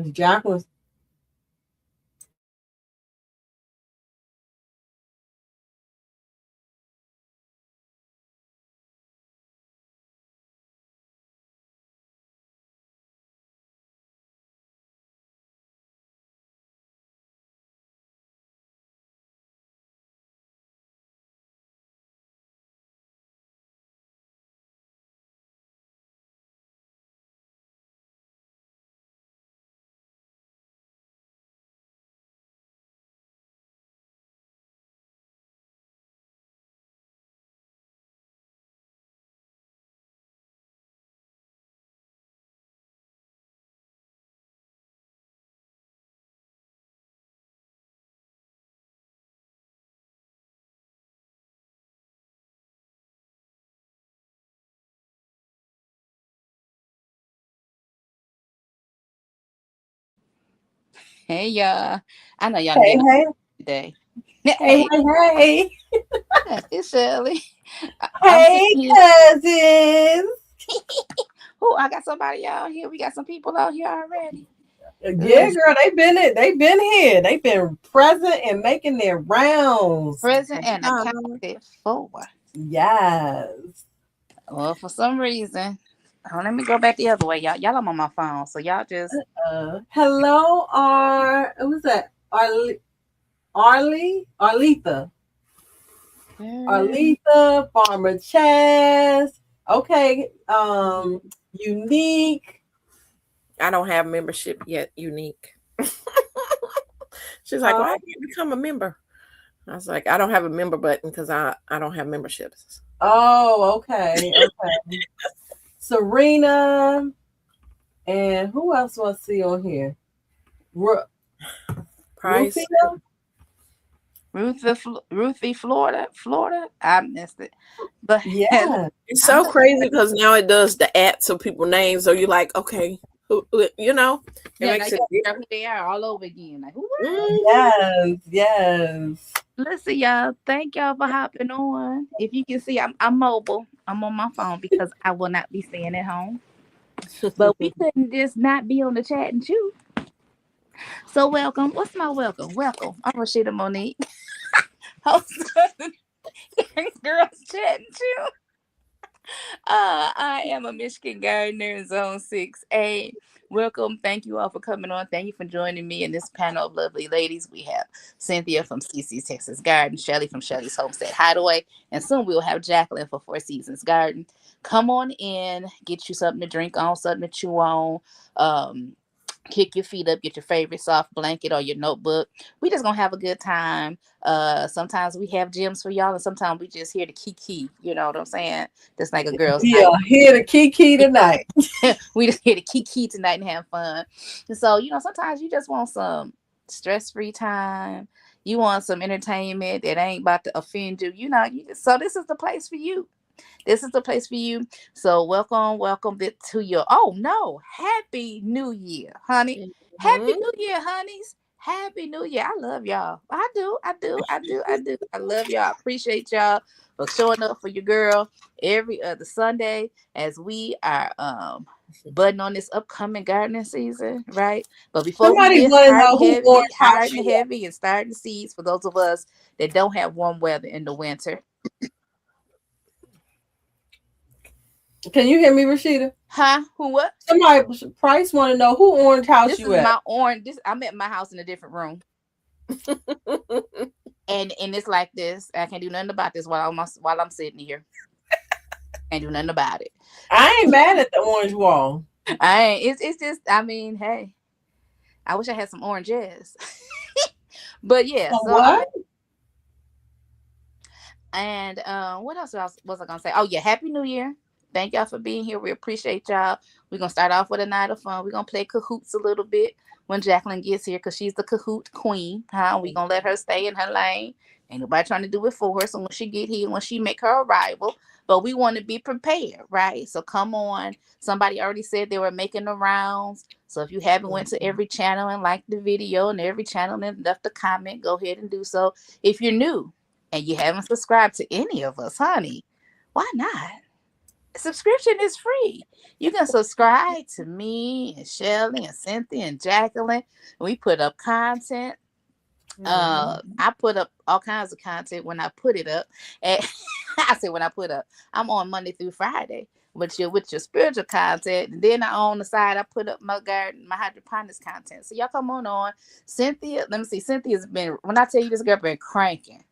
Jacqueline. Hey y'all. I know y'all Hey, getting hey, it today. hey, Hey, hey, hey. it's Shirley. I'm sitting Hey, here. cousins. Oh, I got somebody out here. We got some people out here already. Yeah, Listen, girl, they've been here. They've been present and making their rounds. present Hey, and Mama. accounted for. Yes. Well, for some reason. Oh, let me go back the other way, y'all. Y'all, I'm on my phone, so y'all just. Hello, who's that? Arletha. Arletha, Farmer Chaz. Okay, Unique. I don't have membership yet, Unique. She's like, Uh, why did you become a member? I was like, I don't have a member button because I don't have memberships. oh, okay, okay. Serena. And who else do I see on here? Ru- Price. Rufia? Ruthie, Florida. I missed it, but Yeah. It's I'm so just. crazy because now it does the at of people names. So you're like, okay, it Yeah, now makes you it gotta figure out different. who they are all over again. Like, who what? Hmm. Yes. Yes. Listen, y'all, thank y'all for hopping on. If you can see, I'm mobile. I'm on my phone because I will not be staying at home. But we couldn't just not be on the chat and chew. So welcome. What's my welcome? Welcome. I'm Rashida Monique, host of the Girls Chat and Chew. I am a Michigan Gardener in Zone 6A. Welcome. Thank you all for coming on. Thank you for joining me in this panel of lovely ladies. We have Cynthia from CC's Texas Garden, Shelly from Shelly's Homestead Hideaway, and soon we'll have Jacqueline for Four Seasons Garden. Come on in, get you something to drink on, something to chew on. Um, Kick your feet up, get your favorite soft blanket or your notebook. We just gonna have a good time. Sometimes we have gems for y'all, and sometimes we just here to kiki. You know what I'm saying? Just like a girl's We night. are here to Kiki tonight. We just here to kiki tonight and have fun. And so, sometimes you just want some stress-free time. You want some entertainment that ain't about to offend you. So this is the place for you. This is the place for you. So welcome to your. Oh no, Happy New Year, honey. Happy Hmm. New Year, honeys. Happy New Year. I love y'all. I do. I do. I do. I do. I love y'all. I appreciate y'all for showing up for your girl every other Sunday as we are button on this upcoming gardening season, right? But before we Somebody get want to know who orange house hard and you heavy, and starting seeds for those of us that don't have warm weather in the winter. at. Can you hear me, Rashida? Huh? Who what? Somebody, Price want to know who orange house This you is at. my orange. This I'm at my house in a different room, and it's like this. I can't do nothing about this while I'm sitting here. Can't do nothing about it. I ain't mad at the orange wall. I ain't. It's just. I mean, hey, I wish I had some oranges, but yeah. So So I'm what? at, and what else was I gonna say? Oh yeah, Happy New Year. Thank y'all for being here. We appreciate y'all. We're gonna start off with a night of fun. We're gonna play Kahoots a little bit when Jacqueline gets here because she's the Kahoot queen. Huh? We gonna let her stay in her lane. Ain't nobody trying to do it for her. So when she get here, when she make her arrival, but we want to be prepared, right? So come on. Somebody already said they were making the rounds. So if you haven't went to every channel and liked the video and every channel and left a comment, go ahead and do so. If you're new and you haven't subscribed to any of us, honey, why not? subscription is free. You can subscribe to me and Shelly and Cynthia and Jacqueline. We put up content. I put up all kinds of content when I put it up. And I said when I put up, I'm on Monday through Friday with your spiritual content. And then on the side, I put up my garden, my hydroponics content. So y'all come on. Cynthia, let me see. Cynthia's been, when I tell you this girl been cranking.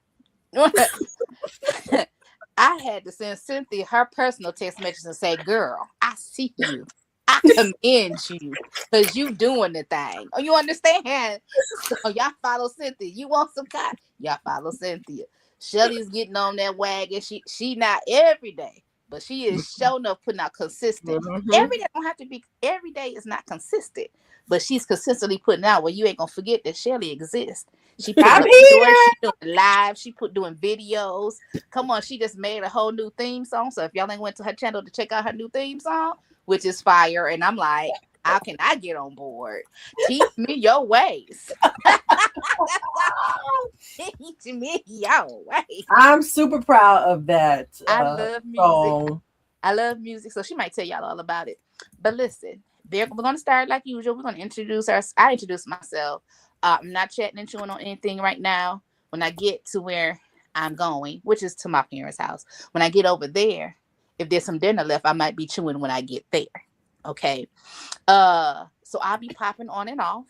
I had to send Cynthia her personal text message and say, girl, I see you. I commend you because you doing the thing. Oh, you understand? So y'all follow Cynthia. You want some cotton? Y'all follow Cynthia. Shelly's getting on that wagon. She not every day, but she is showing up putting out consistent. Every day don't have to be, every day is not consistent, but she's consistently putting out where you ain't gonna forget that Shelly exists. She put I'm her here. story, she doing live, she doing videos. Come on, she just made a whole new theme song. So if y'all ain't went to her channel to check out her new theme song, which is fire, and I'm like, how can I get on board? Teach me your ways. Teach me your ways. I'm super proud of that. I love music. Song. I love music, so she might tell y'all all about it. But listen, we're going to start like usual. We're going to introduce I introduce myself. I'm not chatting and chewing on anything right now. When I get to where I'm going, which is to my parents' house, when I get over there, if there's some dinner left, I might be chewing when I get there. Okay. So I'll be popping on and off.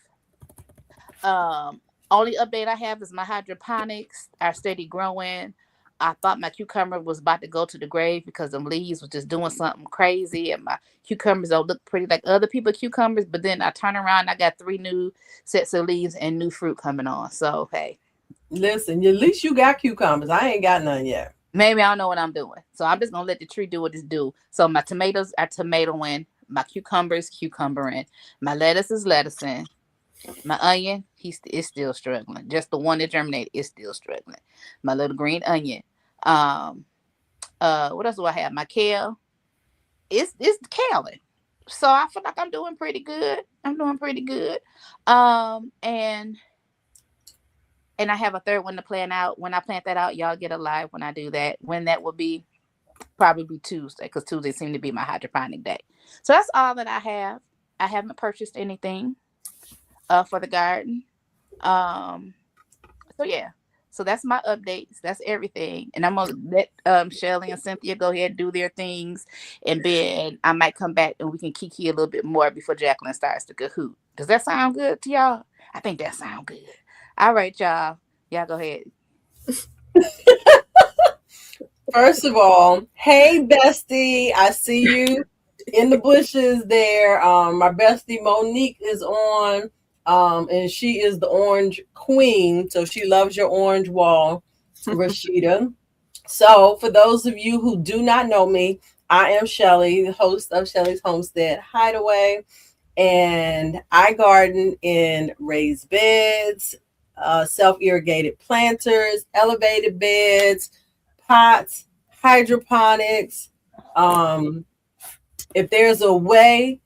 Only update I have is my hydroponics are steady growing. I thought my cucumber was about to go to the grave because them leaves was just doing something crazy, and my cucumbers don't look pretty like other people's cucumbers. But then I turn around, and I got 3 new sets of leaves and new fruit coming on. So hey, listen, at least you got cucumbers. I ain't got none yet. Maybe I don't know what I'm doing, so I'm just gonna let the tree do what it's do. So my tomatoes are tomatoing, my cucumbers cucumbering, my lettuce is lettucing. My onion, is still struggling. Just the one that germinated is still struggling. My little green onion. What else do I have? My kale. It's kaling. So I feel like I'm doing pretty good. And I have a third one to plan out. When I plant that out, y'all get a live when I do that. When that will be, probably Tuesday, because Tuesday seemed to be my hydroponic day. So that's all that I have. I haven't purchased anything for the garden. So yeah. So that's my updates. That's everything. And I'm gonna let Shelly and Cynthia go ahead and do their things. And then I might come back and we can kiki a little bit more before Jacqueline starts the Kahoot. Does that sound good to y'all? I think that sounds good. All right, y'all. Y'all go ahead. First of all, hey bestie, I see you in the bushes there. My bestie Monique is on, and she is the orange queen, so she loves your orange wall, Rashida. So for those of you who do not know me, I am Shelly, the host of Shelly's Homestead Hideaway, and I garden in raised beds, self-irrigated planters, elevated beds, pots, hydroponics. If there's a way,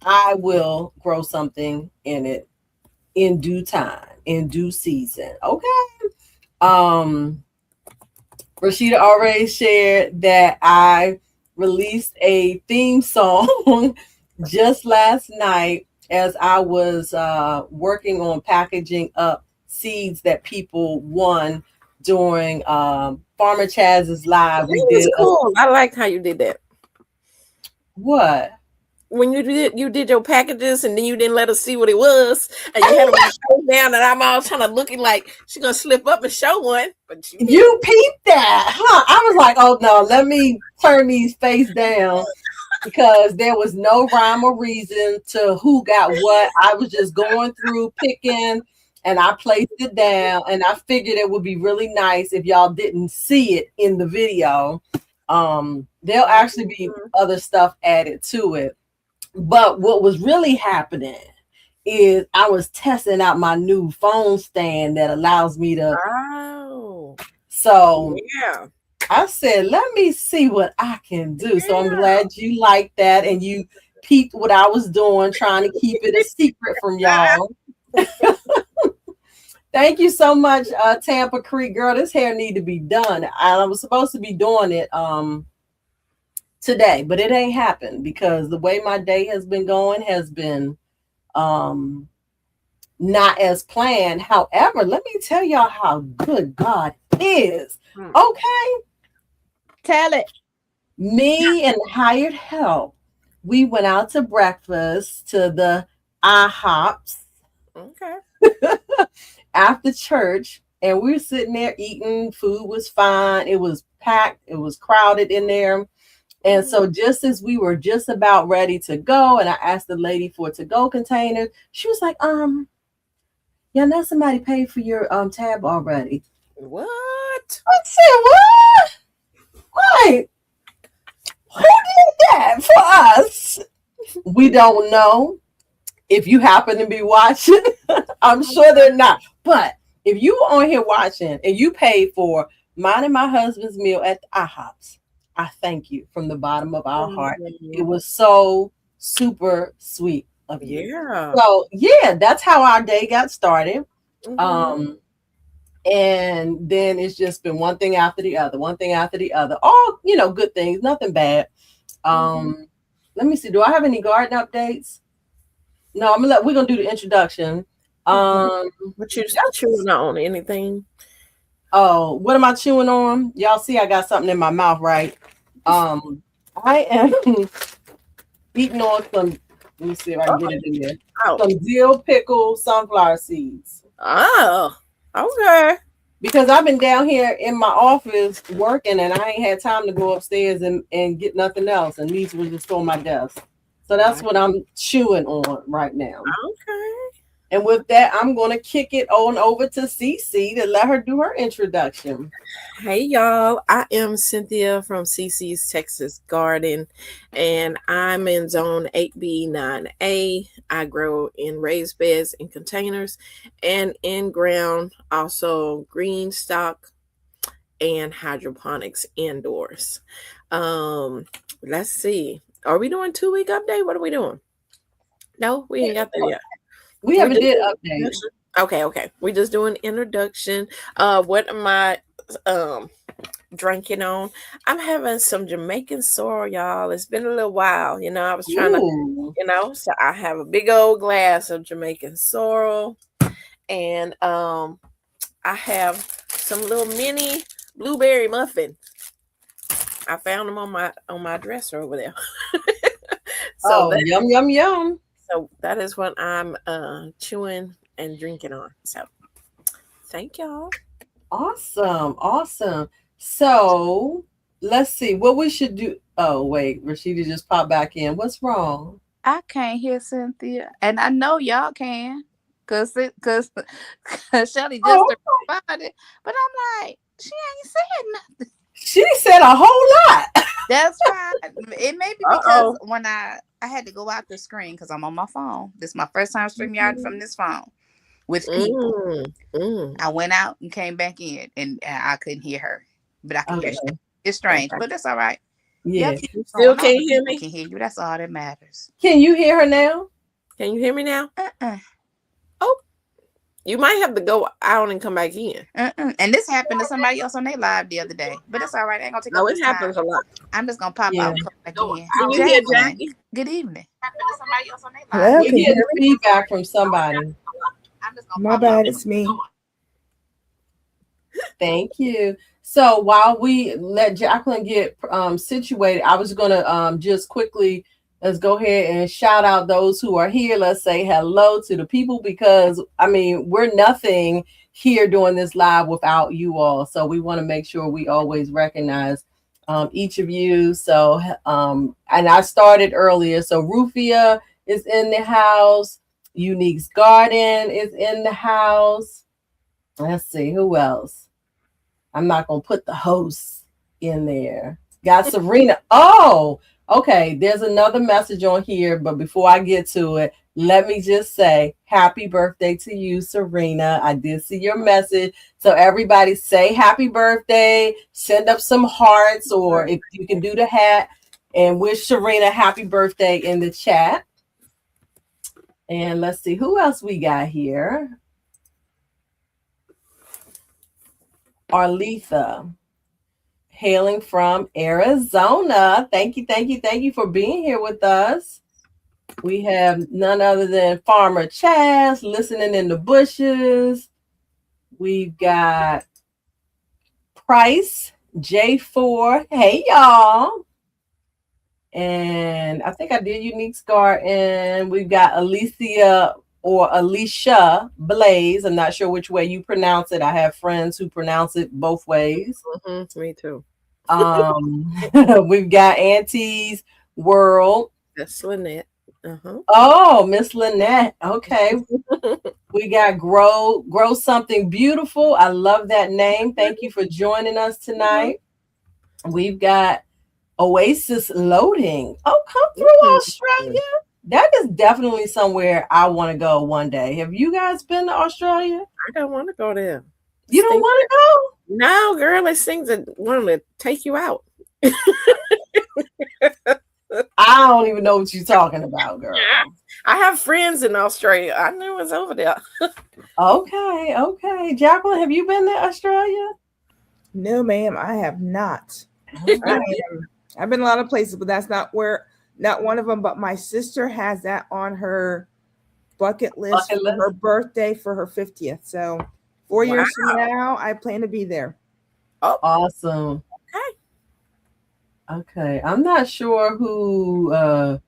I will grow something in it in due time, in due season. Okay. Rashida already shared that I released a theme song just last night as I was working on packaging up seeds that people won during Farmer Chaz's live. We did cool. I liked how you did that. What? When you did your packages and then you didn't let us see what it was, and you had them down, and I'm all trying to looking like she's gonna slip up and show one. But you peeped that, huh? I was like, oh no, let me turn these face down because there was no rhyme or reason to who got what. I was just going through picking, and I placed it down, and I figured it would be really nice if y'all didn't see it in the video. There'll actually be other stuff added to it. But what was really happening is I was testing out my new phone stand that allows me to. Oh. So yeah. I said, let me see what I can do. Yeah. So I'm glad you liked that and you peeped what I was doing, trying to keep it a secret from y'all. Thank you so much, Tampa Creek girl. This hair need to be done. I was supposed to be doing it today, but it ain't happened because the way my day has been going has been um not as planned. However, let me tell y'all how good God is. Hmm. Okay, Tell it. me and hired help, we went out to breakfast to the IHOPs Okay. after church, and we were sitting there eating. Food was fine. It was packed. It was crowded in there. And so just as we were just about ready to go, and I asked the lady for to-go containers, she was like, y'all know somebody paid for your tab already. What? I said, what? Right. Who did that for us? We don't know. If you happen to be watching, I'm sure they're not. But if you were on here watching and you paid for mine and my husband's meal at the IHOPs, I thank you from the bottom of our heart. It was so super sweet of you. Yeah. So yeah, that's how our day got started. Mhm. Um, and then it's just been one thing after the other, one thing after the other. All good things, nothing bad. Mhm. Let me see. Do I have any garden updates? No, we're gonna do the introduction. Okay. Um, What you that's chewing on? Anything? Oh, what am I chewing on? Y'all see, I got something in my mouth, right? I am eating on some. Let me see if I can get it in there. Oh. Some dill pickle sunflower seeds. Oh. Okay. Because I've been down here in my office working, and I ain't had time to go upstairs and get nothing else. And these were just on my desk, so that's Right. what I'm chewing on right now. Okay. And with that, I'm going to kick it on over to Cece to let her do her introduction. Hey y'all, I am Cynthia from CC's Texas Garden, and I'm in Zone 8B9A. I grow in raised beds and containers and in ground, also green stock and hydroponics indoors. Let's see. Are we doing 2 week update? What are we doing? No, we ain't got there yet. We We haven't just did doing update. introduction. Okay. We just doing introduction. What am I drinking on? I'm having some Jamaican sorrel, y'all. It's been a little while. I was trying to, Ooh. so I have a big old glass of Jamaican sorrel, and I have some little mini blueberry muffins. I found them on my dresser over there. so Oh, that yum, yum, yum. so that is what I'm chewing and drinking on. So thank y'all. Awesome. Awesome. So let's see what we should do. Oh, wait. Rashida just popped back in. What's wrong? I can't hear Cynthia, and I know y'all can, cause Shelly just Oh, responded, but I'm like, she ain't said nothing. she said a whole lot. That's fine. It may be because Uh-oh. when I had to go out the screen because I'm on my phone. This is my first time streaming yard from this phone with people. Mm, mm. I went out and came back in, and I couldn't hear her, but I could hear. Okay. It's strange, Okay. but that's all right. Y'all Yeah. keep You still going. All can't the hear people me? can hear you. That's all that matters. Can you hear her now? Can you hear me now? Uh-uh. Oh, you might have to go out and come back in. And this happened to somebody else on their live the other day, but it's all right. I ain't gonna take No, up it this time. happens a lot. I'm just gonna pop Yeah. out and come back in. Can you hear Jacqueline, Jackie? good evening. Happened to somebody else on their live. Hello, We're can you getting hear me? feedback from somebody. I'm just gonna My pop out. bad, it's me. Thank you. So while we let Jacqueline get situated, I was going to just quickly let's go ahead and shout out those who are here. Let's say hello to the people because we're nothing here doing this live without you all. So we want to make sure we always recognize each of you. So and I started earlier. So Rufia is in the house. Unique's Garden is in the house. Let's see who else. I'm not gonna put the hosts in there. Got Serena. Oh, okay. There's another message on here, but before I get to it, let me just say happy birthday to you, Serena. I did see your message. So everybody say happy birthday, send up some hearts, or if you can do the hat and wish Serena happy birthday in the chat. And let's see who else we got here. Arletha. hailing from Arizona. Thank you, thank you, thank you for being here with us. We have none other than Farmer Chaz listening in the bushes. We've got Price J4. Hey, y'all. And I think I did Unique Scar. And we've got Alicia or Alicia Blaze. I'm not sure which way you pronounce it. I have friends who pronounce it both ways. Me too. We've got Auntie's World. That's Lynette. Oh, Miss Lynette. Okay. We got Grow Something Beautiful. I love that name. Thank you for joining us tonight. We've got Oasis Loading. Oh, come through Australia. That is definitely somewhere I want to go one day. Have you guys been to Australia? I don't want to go there. You don't want to go? No, girl. There's things that want to take you out. I don't even know what you're talking about, girl. I have friends in Australia. I knew it was over there. Okay. Jacqueline, have you been to Australia? No, ma'am, I have not. I've been a lot of places, but that's not one of them. But my sister has that on her bucket list for her birthday for her 50th. So 4 years from now, I plan to be there. Oh, awesome. Okay. I'm not sure who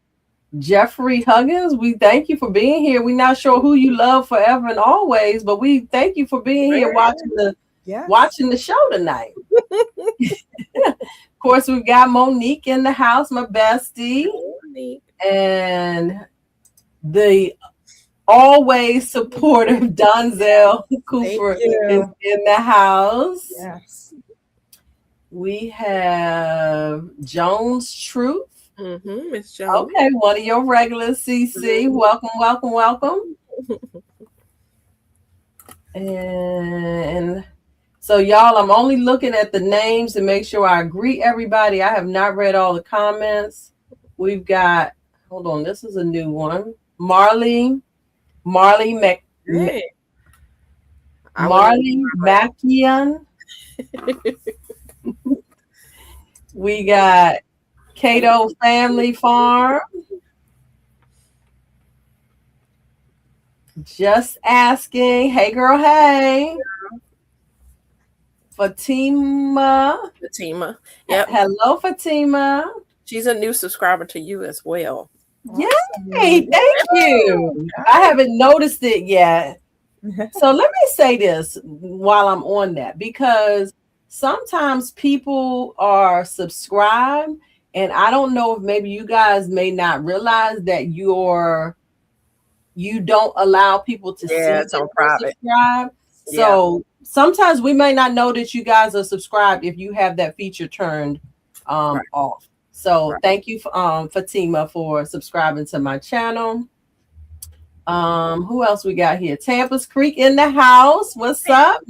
Jeffrey Huggins, we thank you for being here. We're not sure who you love forever and always, but we thank you for being here watching the show tonight. Of course, we've got Monique in the house, my bestie. Monique. And the always supportive Donzel Cooper is in the house. Yes. We have Jones Truth. Miss Jones. Okay, one of your regulars, CC. Welcome. And so, y'all, I'm only looking at the names to make sure I greet everybody. I have not read all the comments. We've got, hold on, this is a new one. Marley Mackian. We got Cato Family Farm. Just asking. Hey, girl. Hey. Fatima. Yep. Hello, Fatima. She's a new subscriber to you as well. Yay. Thank you. I haven't noticed it yet. So let me say this while I'm on that, because sometimes people are subscribed, and I don't know if maybe you guys may not realize that you don't allow people to see it's on private. Subscribe. So sometimes we may not know that you guys are subscribed if you have that feature turned off. So thank you, Fatima, for subscribing to my channel. Who else we got here? Tampa's Creek in the house. What's up?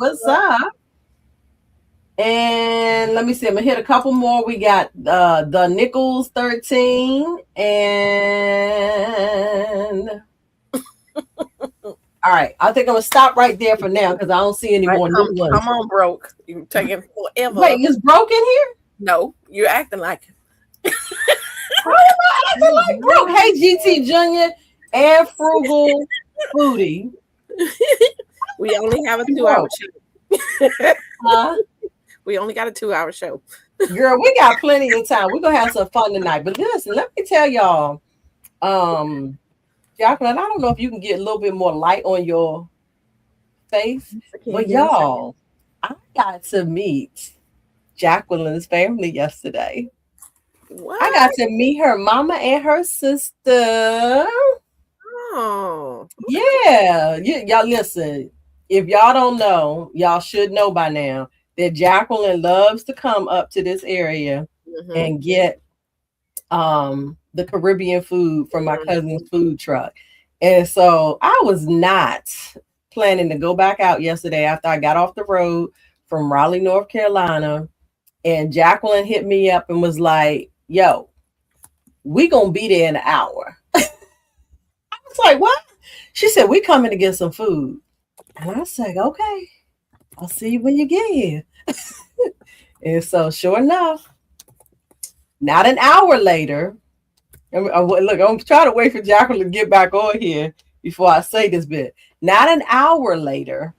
And let me see. I'm gonna hit a couple more. We got the Nichols 13 and all right. I think I'm gonna stop right there for now because I don't see any more new ones. Come on, broke. You taking forever. Wait, is broke in here? No, you're acting like it. How am I acting like broke? Hey, GT Junior and Frugal Foodie. We only have a 2-hour show. We only got a 2-hour show. Girl, we got plenty of time. We're gonna have some fun tonight. But listen, let me tell y'all, Jacqueline, I don't know if you can get a little bit more light on your face. But y'all, I got to meet Jacqueline's family yesterday. What? I got to meet her mama and her sister. Oh. Yeah. Y'all listen, if y'all don't know, y'all should know by now that Jacqueline loves to come up to this area and get the Caribbean food from my cousin's food truck. And so I was not planning to go back out yesterday after I got off the road from Raleigh, North Carolina. And Jacqueline hit me up and was like, yo, we gonna be there in an hour. I was like, what? She said, we coming to get some food. And I said, okay, I'll see you when you get here. And so, sure enough, not an hour later, look, I'm trying to wait for Jacqueline to get back on here before I say this bit. Not an hour later,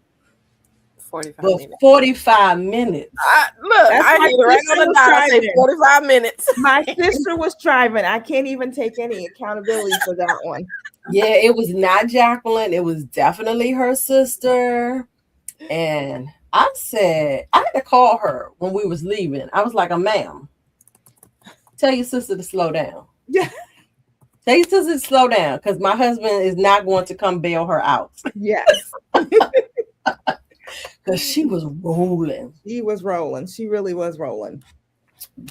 45 but minutes. 45 minutes. Look, That's I my hit it right sister on the was dot. I say driving. 45 minutes. My sister was driving. I can't even take any accountability for that one. Yeah, it was not Jacqueline. It was definitely her sister. And I said, I had to call her when we was leaving. I was like, ma'am, tell your sister to slow down. Yeah. Tell your sister to slow down because my husband is not going to come bail her out. Yes. Because she was rolling. She was rolling. She really was rolling.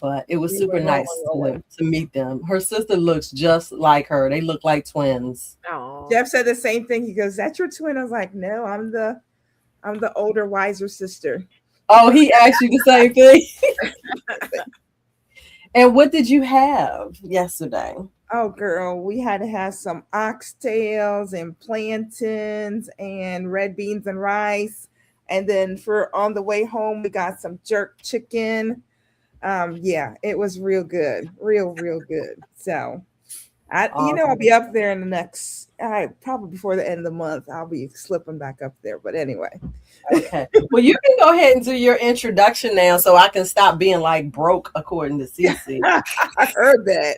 But it was She super was nice rolling. to meet them. Her sister looks just like her. They look like twins. Oh. Jeff said the same thing. He goes, "That's your twin?" I was like, "No, I'm the older, wiser sister." Oh, he asked you the same thing. And what did you have yesterday? Oh, girl, we had to have some oxtails and plantains and red beans and rice. And then for on the way home, we got some jerk chicken. Yeah, it was real good, real good. So, I'll be up there in the next, probably before the end of the month. I'll be slipping back up there. But anyway. Okay. Well, you can go ahead and do your introduction now, so I can stop being like broke, according to Cece. I heard that.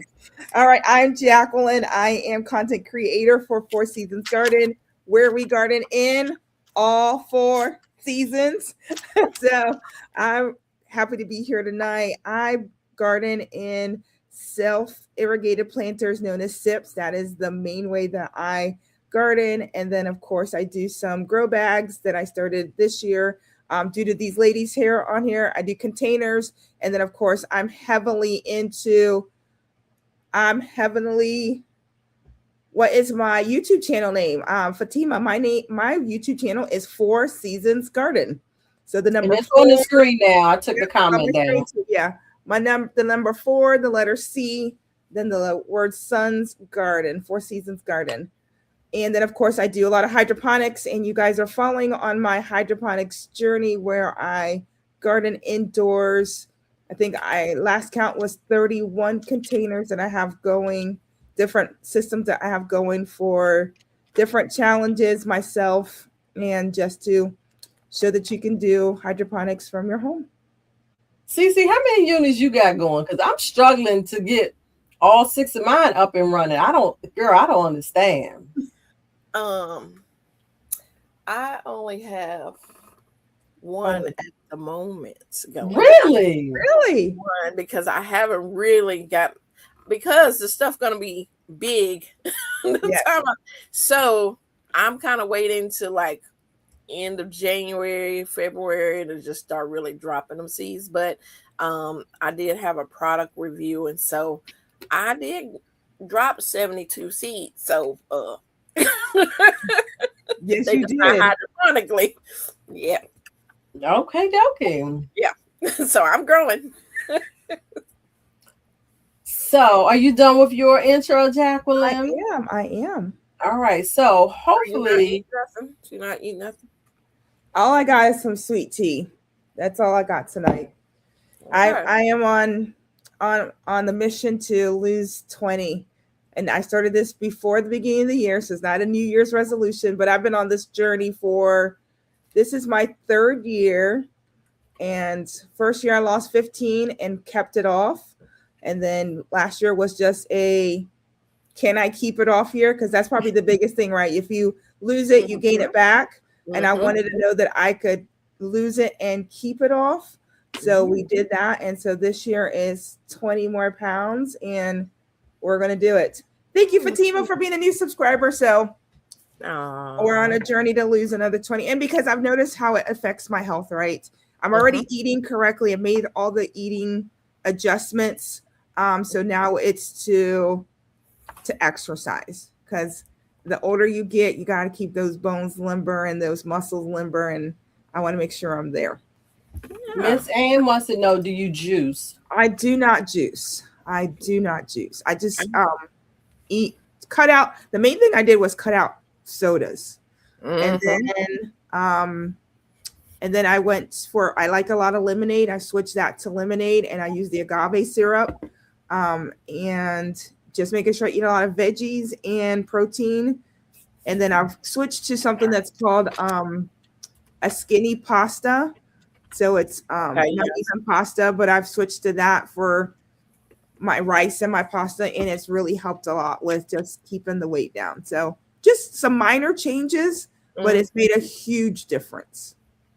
All right, I'm Jacqueline. I am content creator for Four Seasons Garden, where we garden in all 4 seasons. So I'm happy to be here tonight. I garden in self-irrigated planters known as SIPs. That is the main way that I garden. And then, of course, I do some grow bags that I started this year. Due to these ladies here on here, I do containers. And then, of course, I'm heavily, what is my YouTube channel name? Fatima, my YouTube channel is Four Seasons Garden. So the number it's 4 on the screen now. I took the comment down. Yeah. The number 4, the letter C, then the word Sons Garden, Four Seasons Garden. And then, of course, I do a lot of hydroponics, and you guys are following on my hydroponics journey where I garden indoors. I think last count was 31 containers that I have going, different systems that I have going for different challenges myself, and just to show that you can do hydroponics from your home. Cece, how many units you got going? Because I'm struggling to get all 6 of mine up and running. I don't understand. I only have one at the moment going. Really? One, because I haven't really got, because the stuff gonna be big. So I'm kind of waiting to like end of January, February to just start really dropping them seeds. But I did have a product review, and so I did drop 72 seeds. So yes, you did. Hydroponically. Yeah. Okay. Yeah. So I'm growing. So are you done with your intro, Jacqueline? I am. All right. So hopefully You're not eating nothing. All I got is some sweet tea. That's all I got tonight. Okay. I am on the mission to lose 20. And I started this before the beginning of the year, so it's not a New Year's resolution, but I've been on this journey this is my 3rd year. And first year I lost 15 and kept it off. And then last year was just can I keep it off year? Because that's probably the biggest thing, right? If you lose it, you gain it back. And I wanted to know that I could lose it and keep it off. So we did that. And so this year is 20 more pounds, and we're going to do it. Thank you, Fatima, for being a new subscriber. So we're on a journey to lose another 20. And because I've noticed how it affects my health, right? I'm already eating correctly. I've made all the eating adjustments. So now it's to exercise, because the older you get, you got to keep those bones limber and those muscles limber. And I want to make sure I'm there. Miss Ann wants to know, do you juice? I do not juice. I just cut out. The main thing I did was cut out sodas. And And then I like a lot of lemonade. I switched that to lemonade, and I use the agave syrup. And just making sure I eat a lot of veggies and protein. And then I've switched to something that's called a skinny pasta. So it's not even pasta, but I've switched to that for my rice and my pasta, and it's really helped a lot with just keeping the weight down. So just some minor changes, but it's made a huge difference.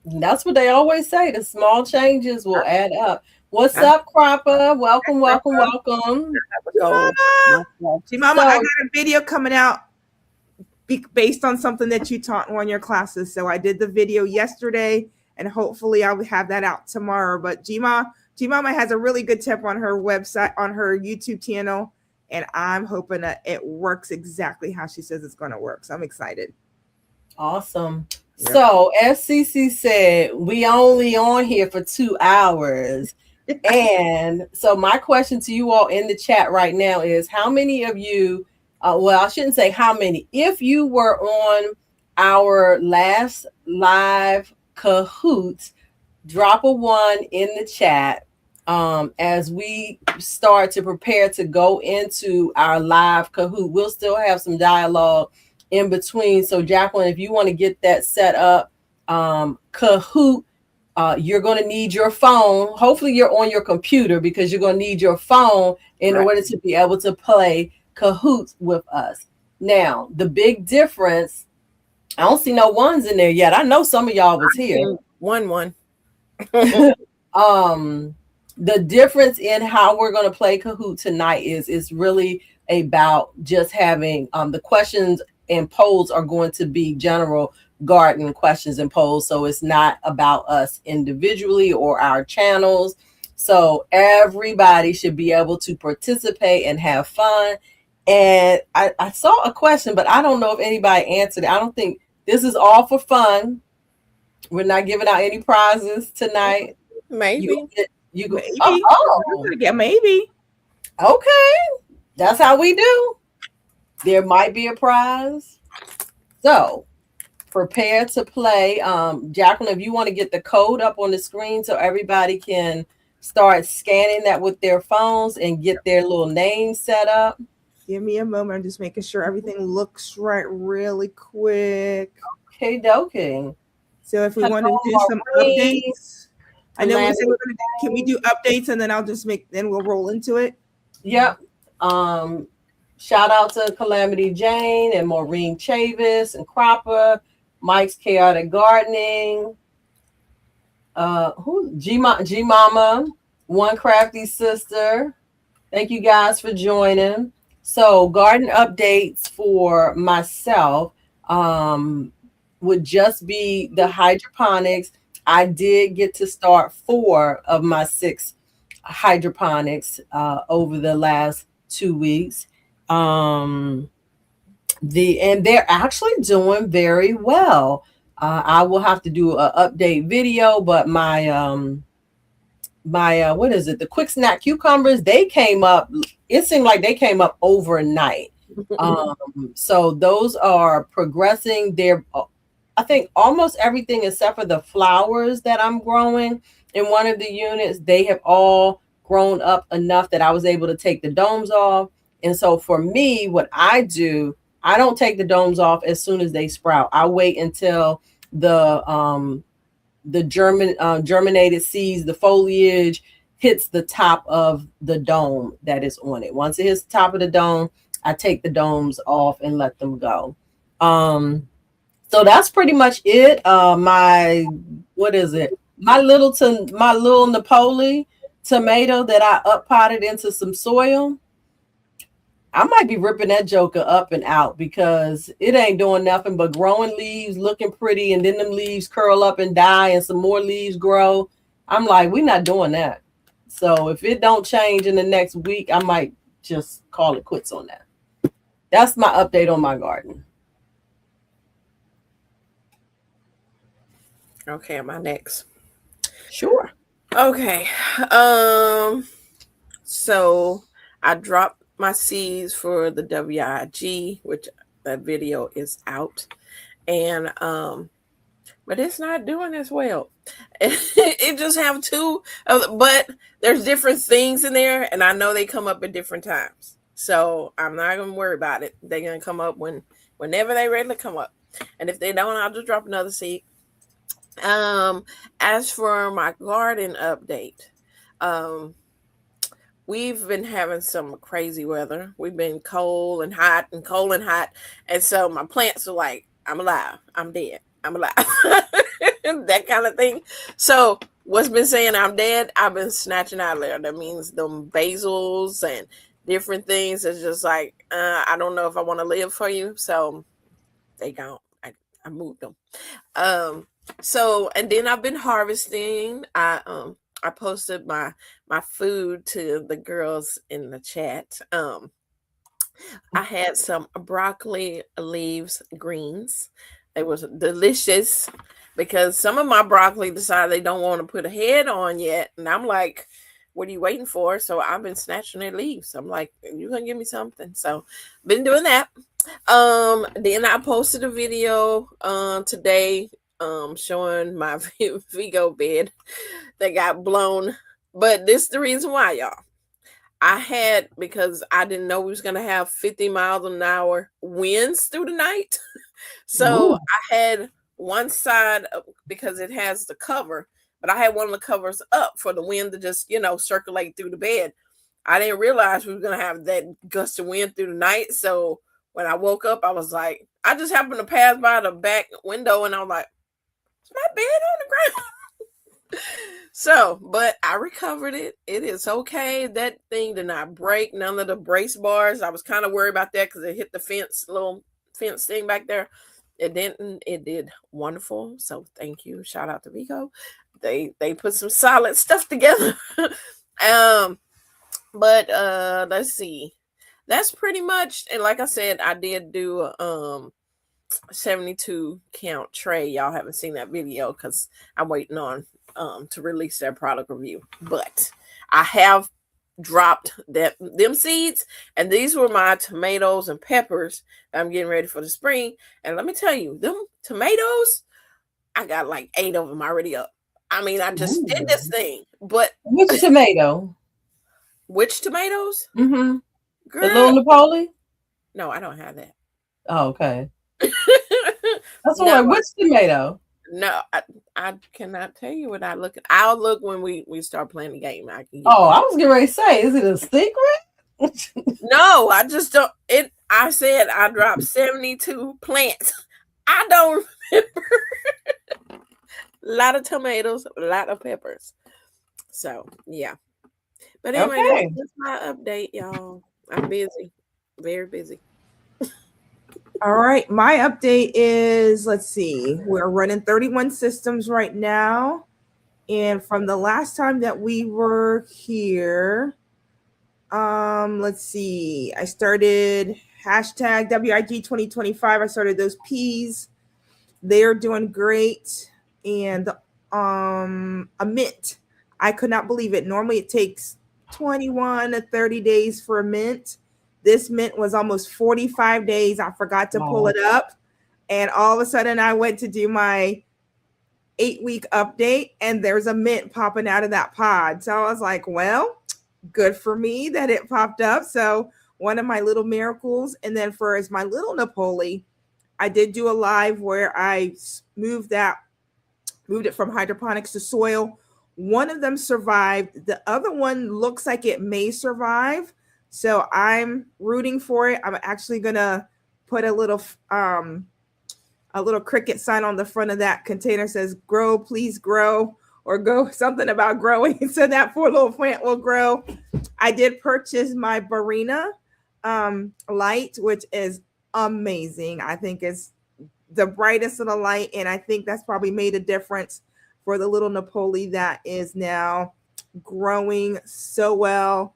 That's what they always say. The small changes will add up. What's up, Cropper? Welcome, welcome, welcome. Mama, I got a video coming out based on something that you taught in one of your classes. So I did the video yesterday, and hopefully I'll have that out tomorrow. But G-Mama has a really good tip on her website, on her YouTube channel, and I'm hoping that it works exactly how she says it's going to work. So I'm excited. Awesome. Yep. So as Cece said, we only on here for 2 hours. And so my question to you all in the chat right now is, how many of you, well, I shouldn't say how many, if you were on our last live Kahoot, drop a 1 in the chat as we start to prepare to go into our live Kahoot. We'll still have some dialogue in between. So Jacqueline, if you want to get that set up, Kahoot, you're going to need your phone. Hopefully you're on your computer, because you're going to need your phone in order to be able to play Kahoot with us. Now, the big difference, I don't see no ones in there yet. I know some of y'all was here. One. The difference in how we're going to play Kahoot tonight is really about just having the questions and polls are going to be general garden questions and polls. So it's not about us individually or our channels. So everybody should be able to participate and have fun. And I saw a question, but I don't know if anybody answered it. I don't think this is all for fun. We're not giving out any prizes tonight. Maybe. Maybe. Yeah, maybe. Okay. That's how we do. There might be a prize. So prepare to play. Jacqueline, if you want to get the code up on the screen so everybody can start scanning that with their phones and get their little name set up. Give me a moment. I'm just making sure everything looks right really quick. Okay, dokie. So if we want to do some updates, I know we said we're going to, can we do updates, and then then we'll roll into it? Yep. Shout out to Calamity Jane and Maureen Chavis and Cropper, Mike's Chaotic Gardening, G Mama, One Crafty Sister. Thank you guys for joining. So garden updates for myself would just be the hydroponics. I did get to start 4 of my 6 hydroponics over the last 2 weeks. And they're actually doing very well. I will have to do an update video, but my what is it? The quick snack cucumbers, they came up. It seemed like they came up overnight. So those are progressing. They're, I think, almost everything except for the flowers that I'm growing in one of the units, they have all grown up enough that I was able to take the domes off. And so for me, what I do, I don't take the domes off as soon as they sprout. I wait until the germinated seeds, the foliage hits the top of the dome that is on it. Once it hits the top of the dome, I take the domes off and let them go. So that's pretty much it. My little Napoli tomato that I up potted into some soil. I might be ripping that joker up and out because it ain't doing nothing but growing leaves, looking pretty, and then them leaves curl up and die and some more leaves grow. I'm like, we're not doing that. So if it don't change in the next week, I might just call it quits on that. That's my update on my garden. Okay, am I next? Sure. Okay. So I dropped my seeds for the WIG, which that video is out. And but it's not doing as well. It just have two, but there's different things in there, and I know they come up at different times. So I'm not gonna worry about it. They're gonna come up whenever they ready to come up, and if they don't, I'll just drop another seed. Um, as for my garden update, um, we've been having some crazy weather. We've been cold and hot. And so my plants are like, I'm alive, I'm dead, I'm alive. That kind of thing. So what's been saying I'm dead, I've been snatching out of there. That means them basils and different things. It's just like, I don't know if I want to live for you. So they gone. I moved them. Um, so and then I've been harvesting. I posted my food to the girls in the chat. I had some broccoli leaves greens. They was delicious because some of my broccoli decided they don't want to put a head on yet, and I'm like, "What are you waiting for?" So I've been snatching their leaves. I'm like, "You gonna give me something?" So been doing that. Then I posted a video today showing my Vigo bed that got blown. But this is the reason why, y'all. I had, because I didn't know we was gonna have 50 miles an hour winds through the night. So Ooh. I had one side because it has the cover, but I had one of the covers up for the wind to just, circulate through the bed. I didn't realize we were gonna have that gust of wind through the night. So when I woke up, I was like, I just happened to pass by the back window and I was like, is my bed on the ground? So, but I recovered it. It is okay. That thing did not break. None of the brace bars. I was kind of worried about that because it hit the little fence thing back there. It didn't. It did wonderful. So thank you. Shout out to Vico. They put some solid stuff together. But let's see. That's pretty much, and like I said, I did do 72 count tray. Y'all haven't seen that video because I'm waiting on to release their product review. But I have dropped them seeds, and these were my tomatoes and peppers that I'm getting ready for the spring. And let me tell you, them tomatoes, I got like 8 of them already up. I mean, I just did this thing. But Which tomato? which tomatoes? Mm-hmm. Girl, The little Napoli? no, I don't have that. Oh, okay. That's what No, which tomato? No, I cannot tell you what I look at. I'll look when we start playing the game. I can. Oh, I was getting ready to say, is it a secret? No, I just don't. I said I dropped 72 plants. I don't remember. A lot of tomatoes, a lot of peppers. So yeah. But anyway, Okay. that's my update, y'all. I'm busy, very busy. All right. My update is, let's see, we're running 31 systems right now. And from the last time that we were here, let's see, I started hashtag WIG 2025. I started those P's. They're doing great. And a mint. I could not believe it. Normally it takes 21 to 30 days for a mint. This mint was almost 45 days. I forgot to pull it up. And all of a sudden I went to do my 8-week update and there's a mint popping out of that pod. So I was like, well, good for me that it popped up. So one of my little miracles. And then for as my little Napoli, I did do a live where I moved it from hydroponics to soil. One of them survived. The other one looks like it may survive. So I'm rooting for it. I'm actually gonna put a little cricket sign on the front of that container, says "Grow, please grow," or "Go," something about growing, so that poor little plant will grow. I did purchase my Barina light, which is amazing. I think it's the brightest of the light, and I think that's probably made a difference for the little Napoli that is now growing so well.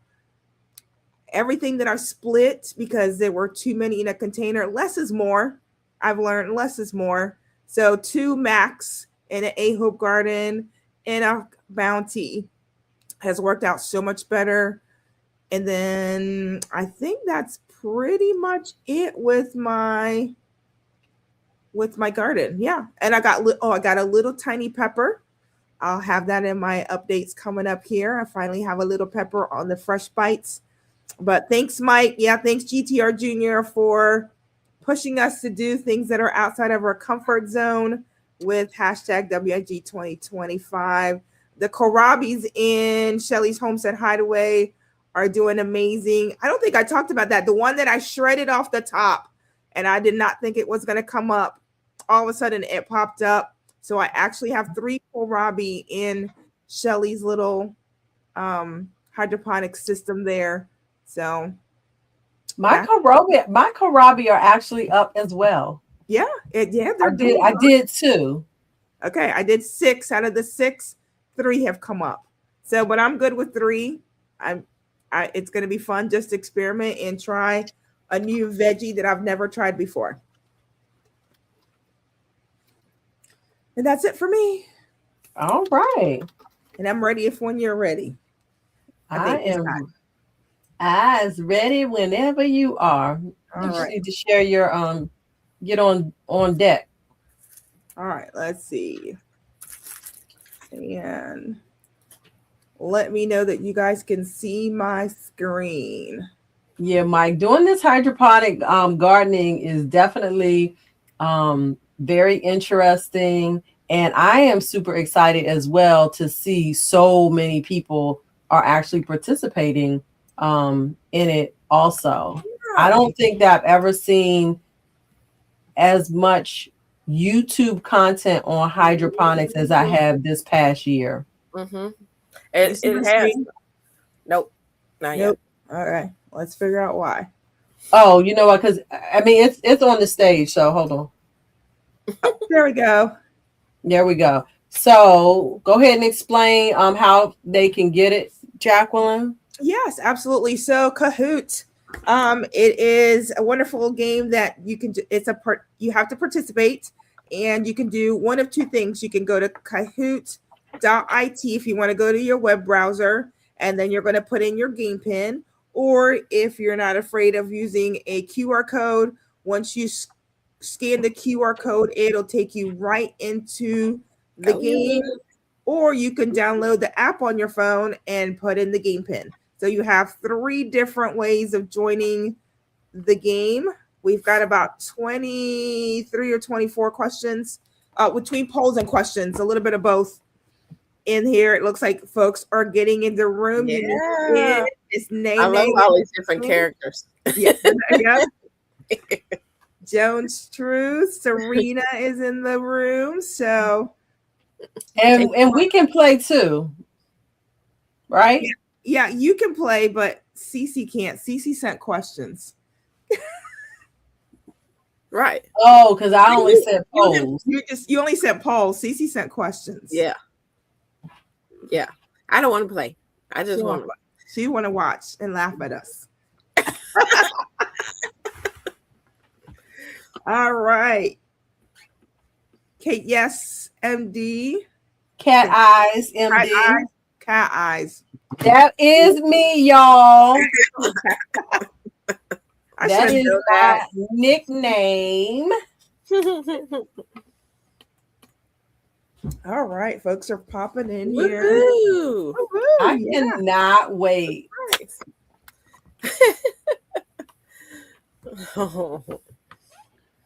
Everything that I split because there were too many in a container. Less is more. I've learned less is more. So 2 max in an A-Hope garden and a bounty has worked out so much better. And then I think that's pretty much it with my with my garden. Yeah. And I got I got a little tiny pepper. I'll have that in my updates coming up here. I finally have a little pepper on the fresh bites. But thanks, Mike. Yeah, thanks, GTR Jr., for pushing us to do things that are outside of our comfort zone with hashtag WIG 2025. The Korabis in Shelly's Homestead Hideaway are doing amazing. I don't think I talked about that. The one that I shredded off the top and I did not think it was going to come up. All of a sudden it popped up. So I actually have 3 kohlrabi in Shelly's little hydroponic system there. So my kohlrabi are actually up as well. Yeah, I did too. Okay, I did 6 out of the 6. 3 have come up. So, but I'm good with 3. It's going to be fun just to experiment and try a new veggie that I've never tried before. And that's it for me. All right. And I'm ready when you're ready. I am as ready whenever you are. You just need to share your get on deck. All right, let's see. And let me know that you guys can see my screen. Yeah, Mike, doing this hydroponic gardening is definitely very interesting. And I am super excited as well to see so many people are actually participating in it also. I don't think that I've ever seen as much YouTube content on hydroponics as I have this past year. Mm-hmm. It has. Nope. Not yet. All right. Let's figure out why. Oh, you know what? Because I mean, it's on the stage. So hold on. There we go. There we go. So go ahead and explain how they can get it, Jacqueline. Yes, absolutely. So Kahoot, it is a wonderful game that you can. You have to participate, and you can do one of 2 things. You can go to Kahoot.it if you want to go to your web browser, and then you're going to put in your game pin. Or if you're not afraid of using a QR code, once you scan the QR code, it'll take you right into the game. Or you can download the app on your phone and put in the game pin. So you have 3 different ways of joining the game. We've got about 23 or 24 questions between polls and questions, a little bit of both in here. It looks like folks are getting in the room. Yeah. I love all these different characters. Yeah. Jones Truth, Serena is in the room. So and we can play too, right? Yeah, you can play, but Cece can't. Cece sent questions. Right. Oh, because I only sent polls. You only sent polls. Cece sent questions. Yeah. Yeah. I don't want to play. I just want to watch. She want to watch and laugh at us. All right. Kate, yes, MD. Cat eyes, MD. Cat eyes. That is me, y'all. That is my nickname. All right, folks are popping in here. Woo-hoo. I cannot wait.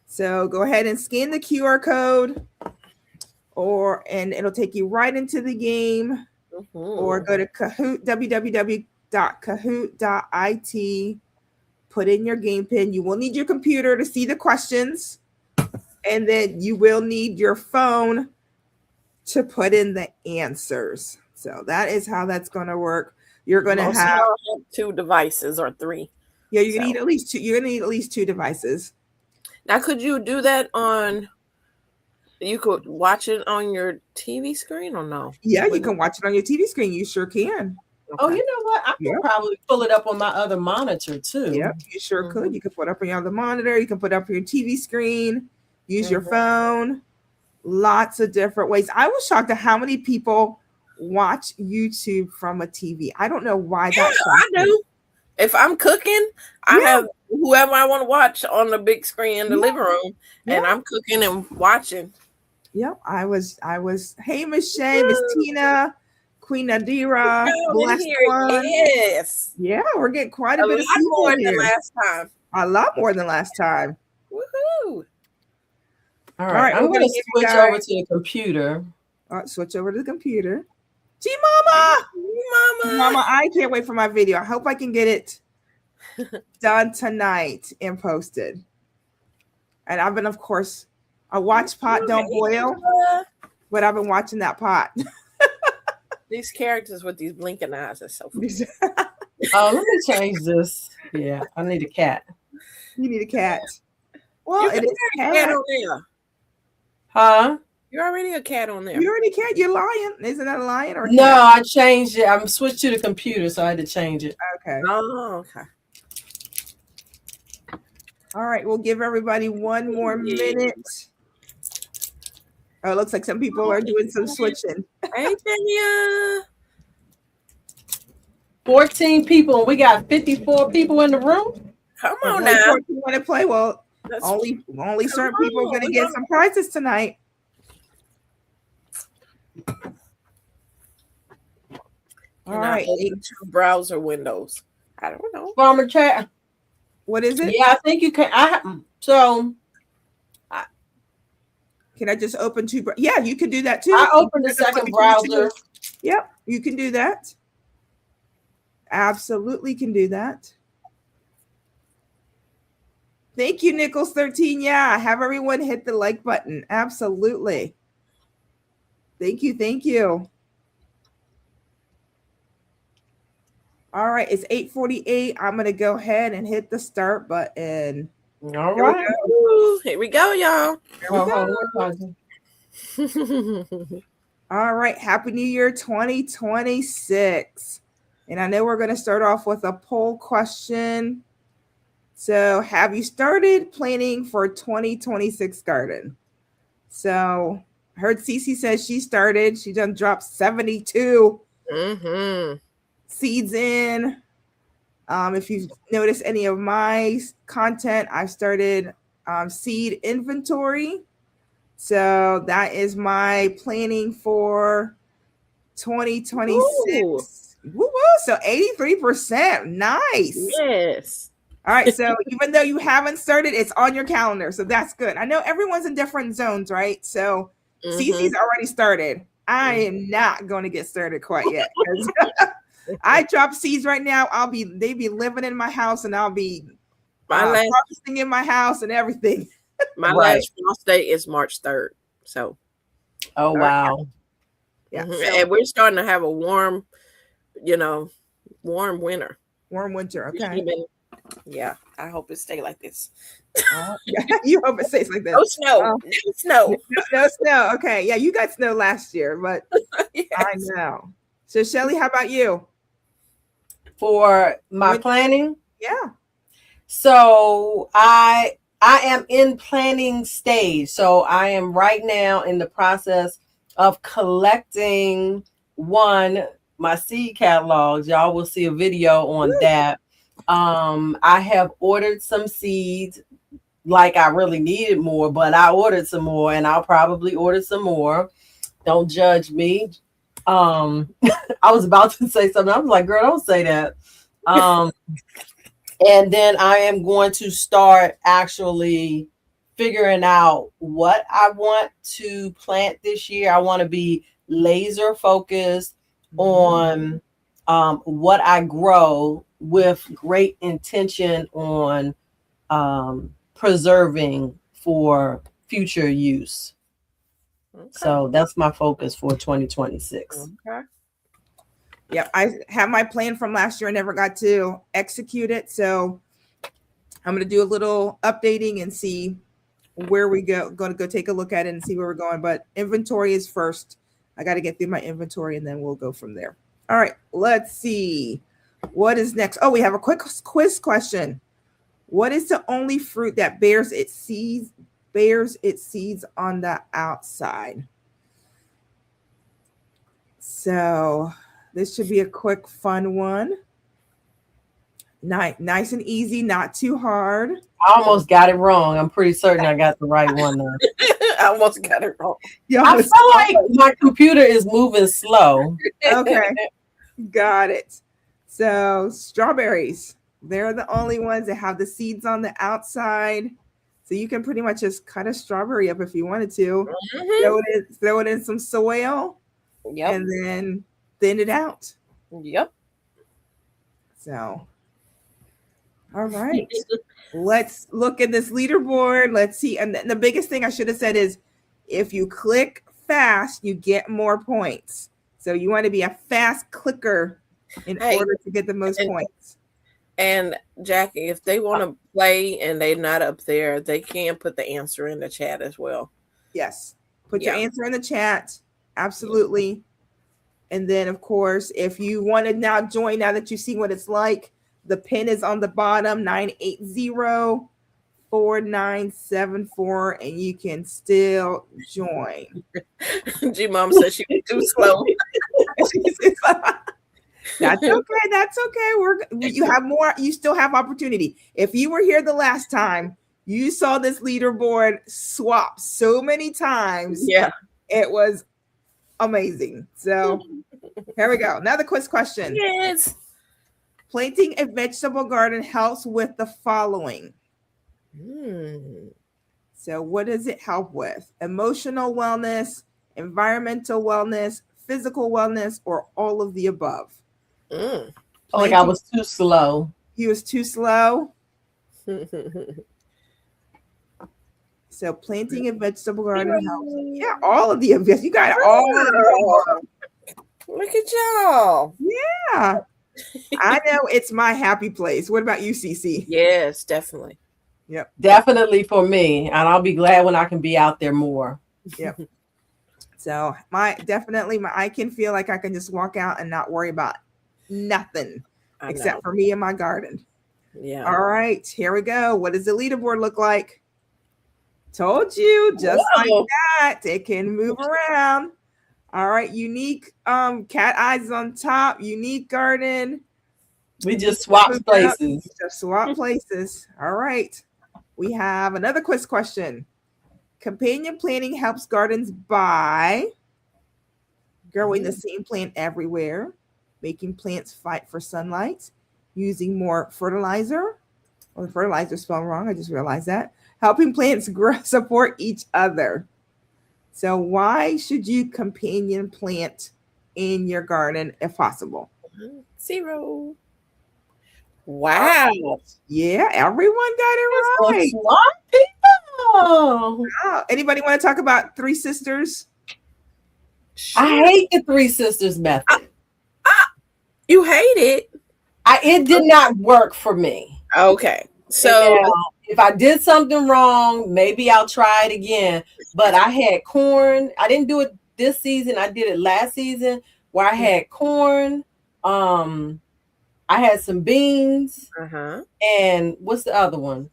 So go ahead and scan the QR code, and it'll take you right into the game. Or go to Kahoot, www.kahoot.it, put in your game pin. You will need your computer to see the questions, and then you will need your phone to put in the answers. So that is how that's going to work. You're going to have 2 devices or 3. Yeah, you're going to need at least 2. You're going to need at least 2 devices. Now, could you do that on? You could watch it on your TV screen or no? Yeah, you can watch it on your TV screen. You sure can. Okay. Oh, you know what? I can probably pull it up on my other monitor too. Yeah, you sure could. You can put it up on your other monitor. You can put it up on your TV screen. Use your phone. Lots of different ways. I was shocked at how many people watch YouTube from a TV. I don't know why that's. I do. if I'm cooking, I have whoever I want to watch on the big screen in the living room, and I'm cooking and watching. Yep, I was. Hey, Miss Shay, Miss Tina, Queen Nadira, blessed one. Yes. Yeah, we're getting quite a A bit of lot more here. than last time. A lot more than last time. Woohoo! All right, I'm going to switch over to the computer. All right, switch over to the computer. G Mama! Mama, I can't wait for my video. I hope I can get it done tonight and posted. And I've been, of course, I watch Pot Don't Boil, but I've been watching that pot. These characters with these blinking eyes are so funny. Oh, let me change this. Yeah, I need a cat. You need a cat. Well, it is a cat on there. Huh? You're already a cat on there. You're already a cat. You're lion. Isn't that a lion or a no? cat? I changed it. I'm switched to the computer, so I had to change it. Okay. Oh, okay. All right, we'll give everybody one more minute. Oh, it looks like some people are doing some switching. Hey, Tanya. 14 people. We got 54 people in the room. Come on now. You want to play? Well, only certain people are going to get some prizes tonight. All right. 2 browser windows. I don't know. Farmer chat. What is it? Yeah, I think you can. Can I just open 2? Yeah, you can do that too. I opened the second browser. Yep, you can do that. Absolutely can do that. Thank you, Nichols 13. Yeah, have everyone hit the like button. Absolutely. Thank you. Thank you. All right, it's 8:48. I'm going to go ahead and hit the start button. All right. Here we go, y'all. All right. Happy New Year 2026. And I know we're going to start off with a poll question. So have you started planning for 2026 garden? So I heard Cece says she started. She done dropped 72 seeds in. If you've noticed any of my content, I've started seed inventory. So that is my planning for 2026. Woo-woo. So 83%. Nice. Yes. All right. So even though you haven't started, it's on your calendar. So that's good. I know everyone's in different zones, right? So Cece's already started. I am not going to get started quite yet. I drop seeds right now. They be living in my house, and I'll be harvesting in my house and everything. My last frost date is March 3rd. So, oh wow, yeah, and we're starting to have a warm winter. Warm winter. Okay. Yeah, I hope it stay like this. You hope it stays like this. No snow. No snow. No snow. Okay. Yeah, you got snow last year, but yes. I know. So, Shelly, how about you? For my planning? Yeah. So I am in planning stage. So I am right now in the process of collecting my seed catalogs. Y'all will see a video on that. I have ordered some seeds, like I really needed more, but I ordered some more, and I'll probably order some more. Don't judge me. I was about to say something. I was like, girl, don't say that. And then I am going to start actually figuring out what I want to plant this year. I want to be laser focused on what I grow, with great intention on preserving for future use. Okay. So that's my focus for 2026. Okay. Yeah, I have my plan from last year. I never got to execute it. So I'm going to do a little updating and see where we go. Going to go take a look at it and see where we're going. But inventory is first. I got to get through my inventory and then we'll go from there. All right, let's see. What is next? Oh, we have a quick quiz question. What is the only fruit that bears its seeds on the outside? So this should be a quick, fun one. Nice and easy, not too hard. I almost got it wrong. I'm pretty certain I got the right one though. I almost got it wrong. I feel like my computer is moving slow. Okay, got it. So strawberries, they're the only ones that have the seeds on the outside. So you can pretty much just cut a strawberry up if you wanted to. Throw it in some soil. Yep. And then thin it out. Yep. So, all right. Let's look at this leaderboard. Let's see. And the biggest thing I should have said is if you click fast, you get more points. So you want to be a fast clicker in order to get the most points. And Jackie, if they want to play and they're not up there, they can put the answer in the chat as well. Yes. Put your answer in the chat. Absolutely. And then, of course, if you want to now join, now that you see what it's like, the pin is on the bottom, 980-4974, and you can still join. G-Mom said she was too slow. That's okay. That's okay. You have more. You still have opportunity. If you were here the last time, you saw this leaderboard swap so many times. Yeah. It was amazing. So here we go. Another quiz question. Yes. Planting a vegetable garden helps with the following. So what does it help with? Emotional wellness, environmental wellness, physical wellness, or all of the above? Like I was too slow. He was too slow. So planting a vegetable garden helps. Yeah, all of the above. You got all of them. Look at y'all. Yeah. I know it's my happy place. What about you, CC? Yes, definitely. Yep. Definitely for me. And I'll be glad when I can be out there more. Yep. So I can feel like I can just walk out and not worry about nothing except for me and my garden. Yeah. All right, here we go. What does the leaderboard look like? Told you, just like that. It can move around. All right, unique cat eyes on top, unique garden. We just swapped places. Just swap places. All right. We have another quiz question. Companion planting helps gardens by growing the same plant everywhere, making plants fight for sunlight, using more fertilizer. Well, the fertilizer spelled wrong. I just realized that. Helping plants grow, support each other. So why should you companion plant in your garden if possible? 0. Wow. Yeah, everyone got it right. Smart people. Wow. Anybody want to talk about Three Sisters? I hate the Three Sisters method. You hate it? It did not work for me. Okay. So if I did something wrong, maybe I'll try it again. But I had corn. I didn't do it this season. I did it last season where I had corn. I had some beans. And what's the other one?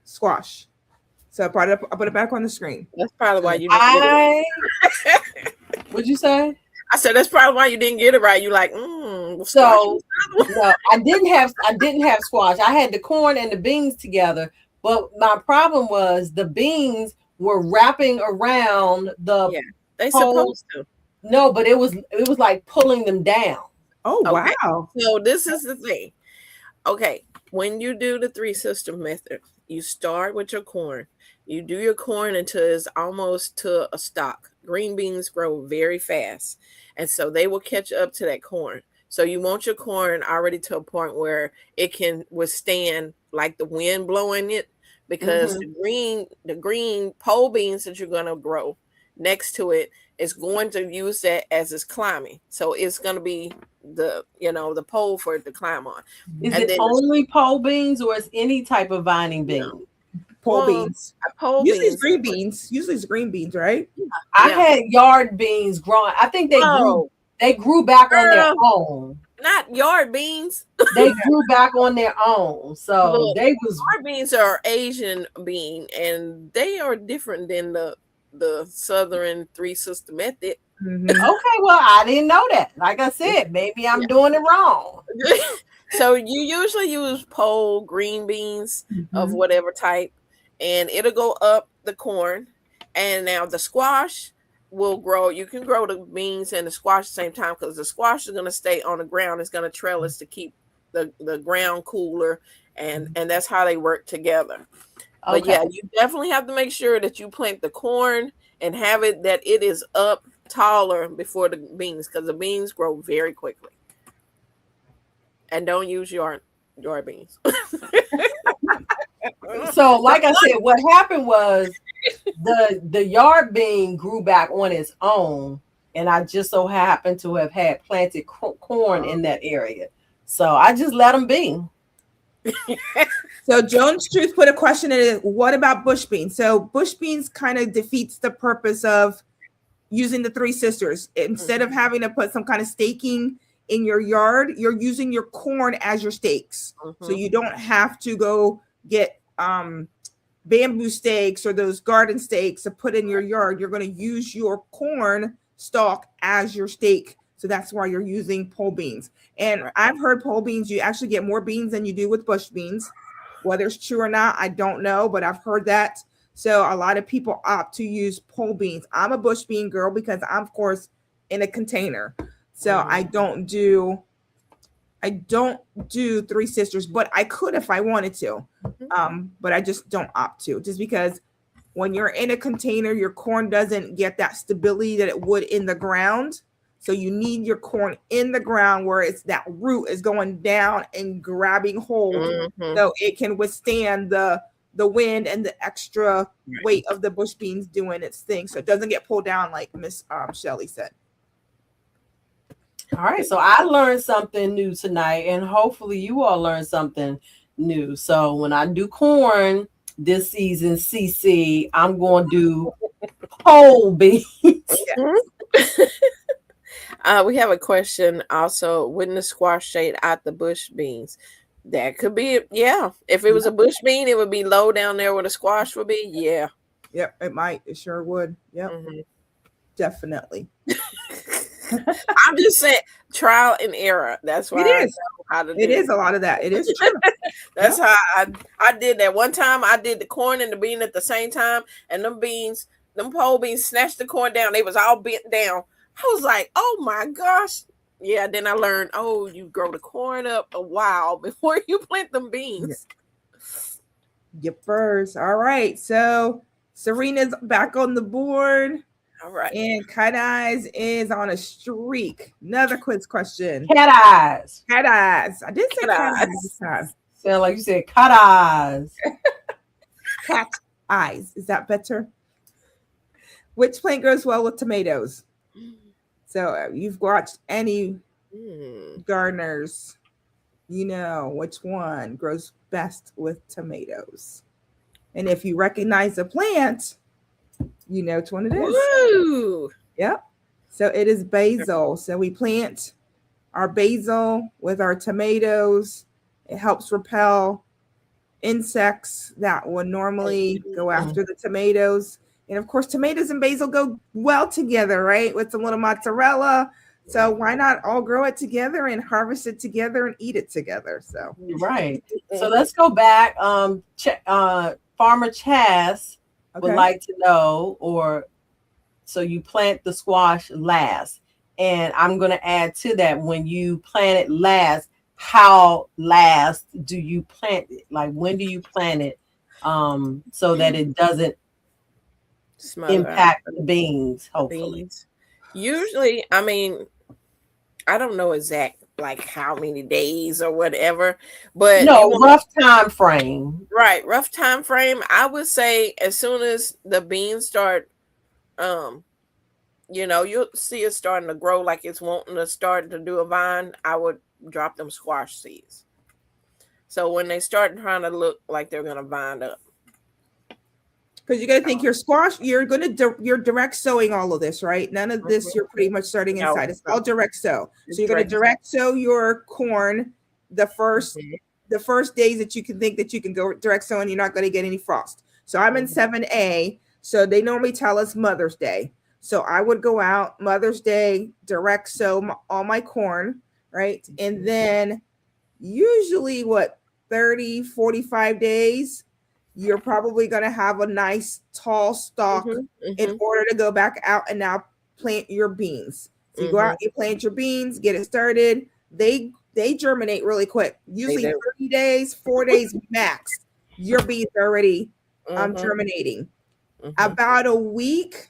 Squash. So I put it back on the screen. That's probably why you didn't get it. What'd you say? I said that's probably why you didn't get it right. You like, so no, I didn't have squash. I had the corn and the beans together, but my problem was the beans were wrapping around the they supposed to. No, but it was like pulling them down. Oh, wow. So this is the thing. Okay, when you do the Three Sister method, you start with your corn. You do your corn until it's almost to a stalk. Green beans grow very fast, and so they will catch up to that corn. So you want your corn already to a point where it can withstand like the wind blowing it, because the green pole beans that you're going to grow next to it is going to use that as it's climbing. So it's going to be the pole for it to climb on. Is it only pole beans or is any type of vining bean? Pole beans. Usually beans. It's green beans. Usually it's green beans, right? I had yard beans growing. I think they grew back on their own. Not yard beans. They grew back on their own. So yard beans are Asian bean, and they are different than the Southern Three Sister method. Okay, well, I didn't know that. Like I said, maybe I'm doing it wrong. So you usually use pole green beans of Mhm. whatever type, and it'll go up the corn. And now the squash will grow. You can grow the beans and the squash at the same time because the squash is going to stay on the ground. It's going to trellis to keep the ground cooler, and that's how they work together. But Okay. yeah, you definitely have to make sure that you plant the corn and have it that it is up taller before the beans because the beans grow very quickly. And don't use your beans. So, like I said, what happened was the yard bean grew back on its own, and I just so happened to have had planted corn in that area. So I just let them be. So Jones Truth put a question in it. What about bush beans? So bush beans kind of defeats the purpose of using the three sisters. Instead of having to put some kind of staking in your yard, you're using your corn as your stakes. So you don't have to go get bamboo stakes or those garden stakes to put in your yard. You're going to use your corn stalk as your stake. So that's why you're using pole beans. And I've heard pole beans, you actually get more beans than you do with bush beans. Whether it's true or not, I don't know, but I've heard that. So a lot of people opt to use pole beans. I'm a bush bean girl because I'm, of course, in a container. So I don't do three sisters, but I could if I wanted to. But I just don't opt to, just because when you're in a container, your corn doesn't get that stability that it would in the ground. So you need your corn in the ground where it's that root is going down and grabbing hold, so it can withstand the wind and the extra weight of the bush beans doing its thing, so it doesn't get pulled down like Miss Shelley said. All right, so I learned something new tonight, and hopefully you all learned something new. So when I do corn this season, CC, I'm going to do pole beans. We have a question also. Wouldn't the squash shade out the bush beans? That could be, yeah. If it was a bush bean, it would be low down there where the squash would be. Yeah. Yep, it might. It sure would. Yep, definitely. I'm just saying, trial and error. That's why It I is. know how to do It is a lot of that. It is true. That's how I did that. One time I did the corn and the bean at the same time, and them pole beans snatched the corn down. They was all bent down. I was like, oh my gosh. Yeah, then I learned, oh, you grow the corn up a while before you plant them beans. Yep, first. All right. So Serena's back on the board. All right. And Cat Eyes is on a streak. Another quiz question. Cat eyes. Cat Eyes. I did say Cat cat eyes eyes. this time. Sound like you said cat eyes. Cat eyes. Is that better? Which plant grows well with tomatoes? So you've watched any gardeners, you know which one grows best with tomatoes. And if you recognize the plant, you know which one it is. Woo! Yep. So it is basil. So we plant our basil with our tomatoes. It helps repel insects that would normally go after the tomatoes. And of course, tomatoes and basil go well together, right? With some little mozzarella. So why not all grow it together and harvest it together and eat it together? So right. So let's go back. Farmer Chas would like to know, or so you plant the squash last. And I'm going to add to that, when you plant it last, how last do you plant it? Like, when do you plant it so that it doesn't impact the beans, hopefully? Usually, I mean, I don't know exact like how many days or whatever, but rough time frame. Right, rough time frame. I would say as soon as the beans start, you'll see it starting to grow, like it's wanting to start to do a vine. I would drop them squash seeds. So when they start trying to look like they're gonna vine up. Because you're gonna think your squash, you're direct sowing all of this, right? None of this you're pretty much starting inside. It's all direct sow. So you're gonna direct sow your corn the first days that you can think that you can go direct sow, and you're not gonna get any frost. So I'm in 7A. So they normally tell us Mother's Day. So I would go out Mother's Day, direct sow all my corn, right? And then usually what 30, 45 days, you're probably going to have a nice tall stalk in order to go back out and now plant your beans. So you go out, you plant your beans, get it started. They germinate really quick. Usually 30 days, 4 days max. Your beans are already germinating. About a week,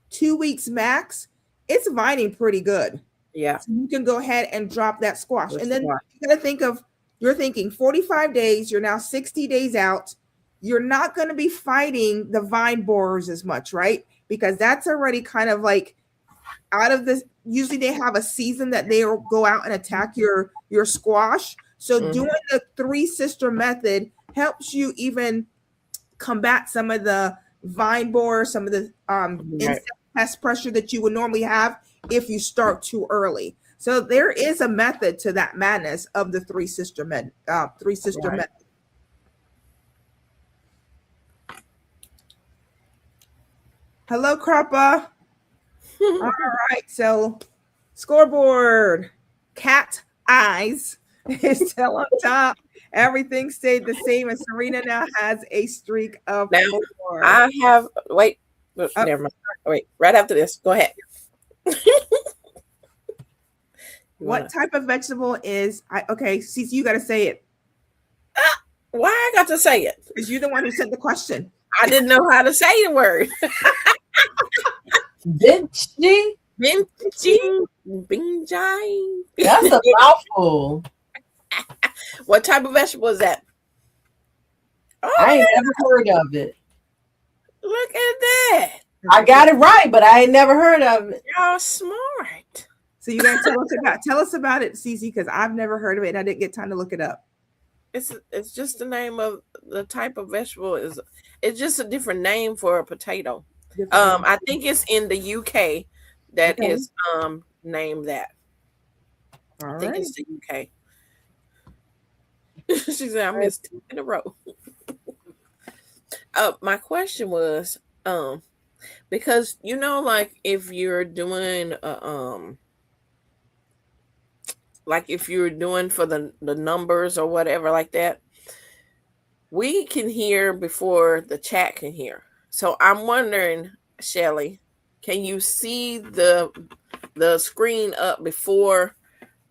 2 weeks max, it's vining pretty good. Yeah. So you can go ahead and drop that squash. And then you gotta think of, you're thinking 45 days, you're now 60 days out. You're not going to be fighting the vine borers as much, right? Because that's already kind of like out of this. Usually they have a season that they go out and attack your squash. So doing the three sister method helps you even combat some of the vine borer, some of the insect pest pressure that you would normally have if you start too early. So there is a method to that madness of the three sister method. Hello, Crappa. All right, so scoreboard. Cat Eyes is still on top. Everything stayed the same, and Serena now has a streak of 4. I have never mind. Wait, right after this, go ahead. What type of vegetable is okay, Cece, you got to say it. Why I got to say it? Because you're the one who said the question. I didn't know how to say the word. Binji? Binjai. That's a mouthful. What type of vegetable is that? Oh, I ain't never heard of it. Look at that. I got it right, but I ain't never heard of it. Y'all smart. So you gotta tell us about it, Cece, because I've never heard of it and I didn't get time to look it up. It's just the name of the type of vegetable. It's just a different name for a potato. I think it's in the UK that is named that. I think it's the UK. She said I missed 2 in a row. My question was, because like if you're doing like if you're doing for the numbers or whatever like that, we can hear before the chat can hear. So I'm wondering, Shelly, can you see the screen up before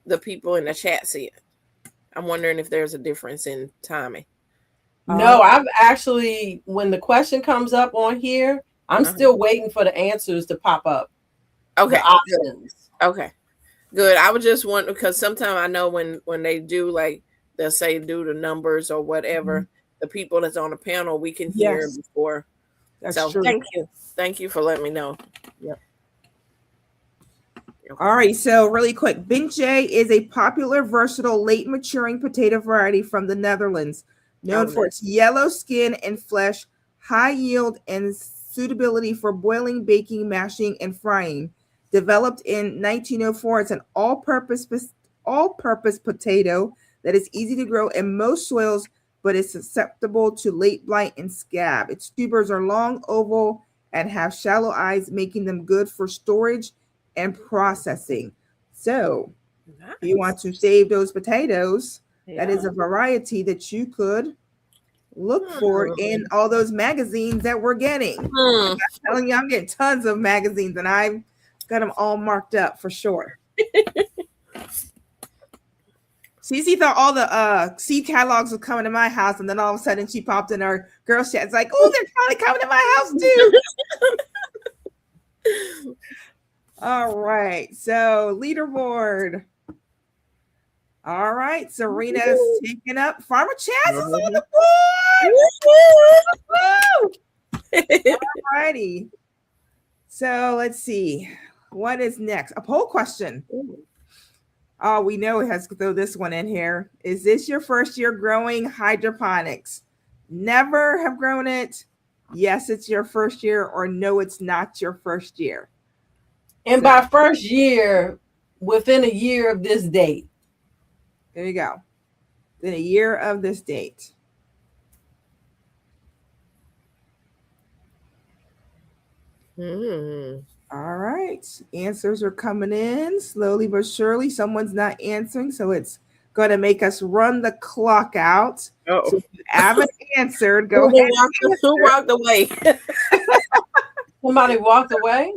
the people in the chat see it? I'm wondering if there's a difference in timing. No, I've actually, when the question comes up on here, I'm still waiting for the answers to pop up. Okay. Options. Okay. Good. I would just want, because sometimes I know when they do, like they'll say do the numbers or whatever, the people that's on the panel, we can hear before. That's true. Thank you for letting me know. Yep. All right, so really quick, Binjai is a popular, versatile, late maturing potato variety from the Netherlands, known for its yellow skin and flesh, high yield, and suitability for boiling, baking, mashing, and frying. Developed in 1904, it's an all-purpose potato that is easy to grow in most soils, but is susceptible to late blight and scab. Its tubers are long, oval, and have shallow eyes, making them good for storage and processing. So if you want to save those potatoes, that is a variety that you could look for in all those magazines that we're getting. I'm telling you, I'm getting tons of magazines, and I've got them all marked up for sure. Cece thought all the seed catalogs were coming to my house, and then all of a sudden she popped in our girl chat. It's like, oh, they're finally coming to my house too. All right, so leaderboard. All right, Serena's taking up. Farmer Chaz is on the board. All righty. So let's see. What is next? A poll question. Oh, we know it has to throw this one in here. Is this your first year growing hydroponics? Never have grown it. Yes, it's your first year, or no, it's not your first year. And by first year, within a year of this date. There you go. Within a year of this date. All right. Answers are coming in slowly but surely. Someone's not answering, so it's going to make us run the clock out. Oh. So if you haven't answered, go ahead. Who walked away? Somebody walked away?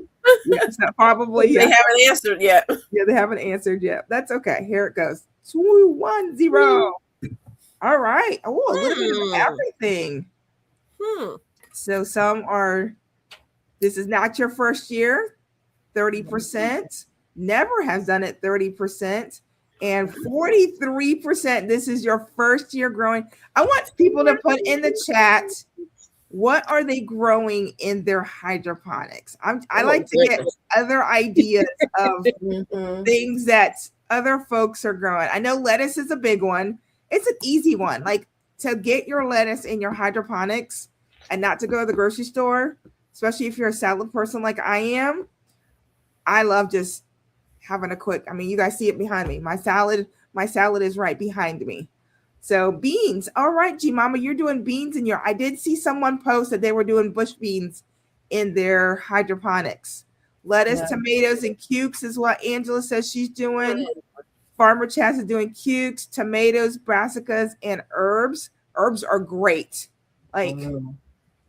Yes, probably. They haven't answered yet. Yeah, they haven't answered yet. That's okay. Here it goes. 2, 1, 0. All right. Oh, a little bit of everything. So some are, this is not your first year, 30%. Never has done it, 30%. And 43%, this is your first year growing. I want people to put in the chat, what are they growing in their hydroponics? I like to get other ideas of things that other folks are growing. I know lettuce is a big one. It's an easy one. Like to get your lettuce in your hydroponics and not to go to the grocery store, especially if you're a salad person like I am. I love just having a quick, I mean, you guys see it behind me. My salad is right behind me. So beans. All right, G Mama, you're doing beans in your, I did see someone post that they were doing bush beans in their hydroponics. Lettuce, tomatoes, and cukes is what Angela says she's doing. Farmer Chaz is doing cukes, tomatoes, brassicas, and herbs. Herbs are great. Like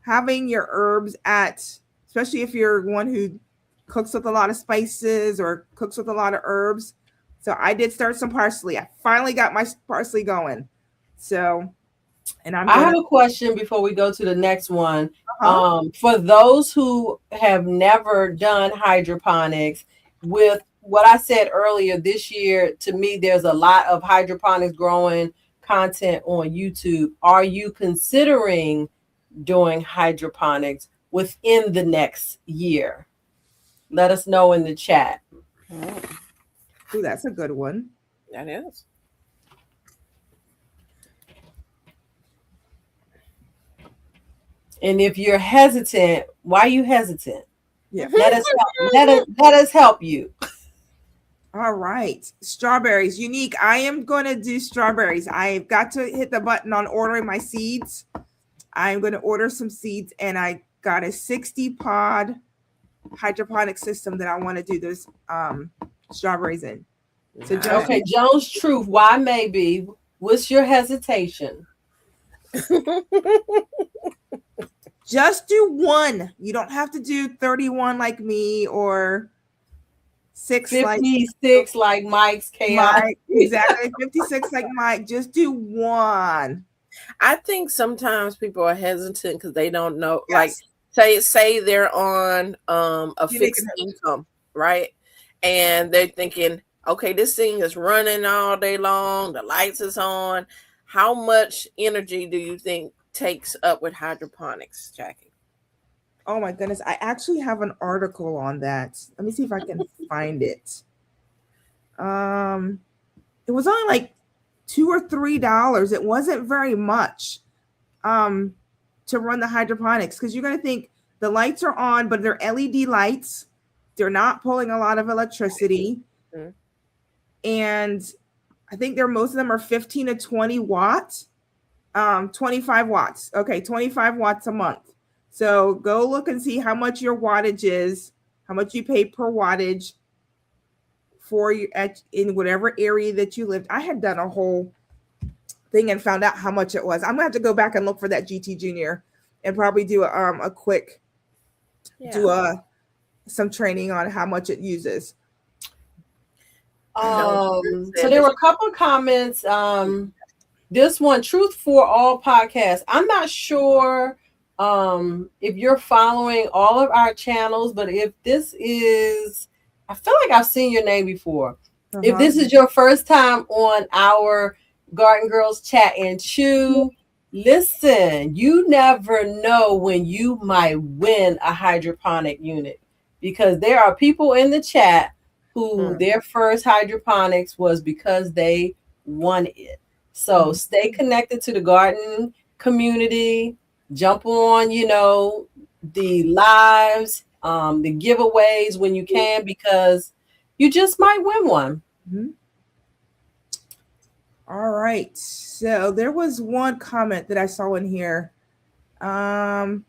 having your herbs especially if you're one who cooks with a lot of spices or cooks with a lot of herbs. So I did start some parsley. I finally got my parsley going. So, and I have a question before we go to the next one. For those who have never done hydroponics, with what I said earlier, this year, to me, there's a lot of hydroponics growing content on YouTube. Are you considering doing hydroponics within the next year? Let us know in the chat. Ooh, that's a good one. That is. And if you're hesitant, why are you hesitant? Yeah. Let us help you. All right. Strawberries. Unique. I am going to do strawberries. I've got to hit the button on ordering my seeds. I'm going to order some seeds, and I got a 60 pod hydroponic system that I want to do those strawberries in. So okay, Jones Truth, why maybe? What's your hesitation? Just do one. You don't have to do 31 like me or 56 like Mike's chaos. Mike, exactly. 56 like Mike. Just do one. I think sometimes people are hesitant because they don't know. Yes. Like say they're on a fixed income, right? And they're thinking, okay, this thing is running all day long. The lights is on. How much energy do you think takes up with hydroponics, Jackie? Oh my goodness. I actually have an article on that. Let me see if I can find it. It was only like $2 or $3. It wasn't very much to run the hydroponics, because you're going to think the lights are on, but they're LED lights. They're not pulling a lot of electricity. Mm-hmm. And I think most of them are 15 to 20 watts. 25 watts. Okay, 25 watts a month. So go look and see how much your wattage is, how much you pay per wattage for you in whatever area that you lived. I had done a whole thing and found out how much it was. I'm gonna have to go back and look for that GT Junior and probably do a quick some training on how much it uses. So there were a couple of comments. This one, Truth for All podcast. I'm not sure if you're following all of our channels, but if this is, I feel like I've seen your name before. If this is your first time on our Garden Girls Chat and Chew, listen, you never know when you might win a hydroponic unit, because there are people in the chat who their first hydroponics was because they won it. So stay connected to the garden community, jump on, the lives, the giveaways when you can, because you just might win one. Mm-hmm. All right. So there was one comment that I saw in here. Where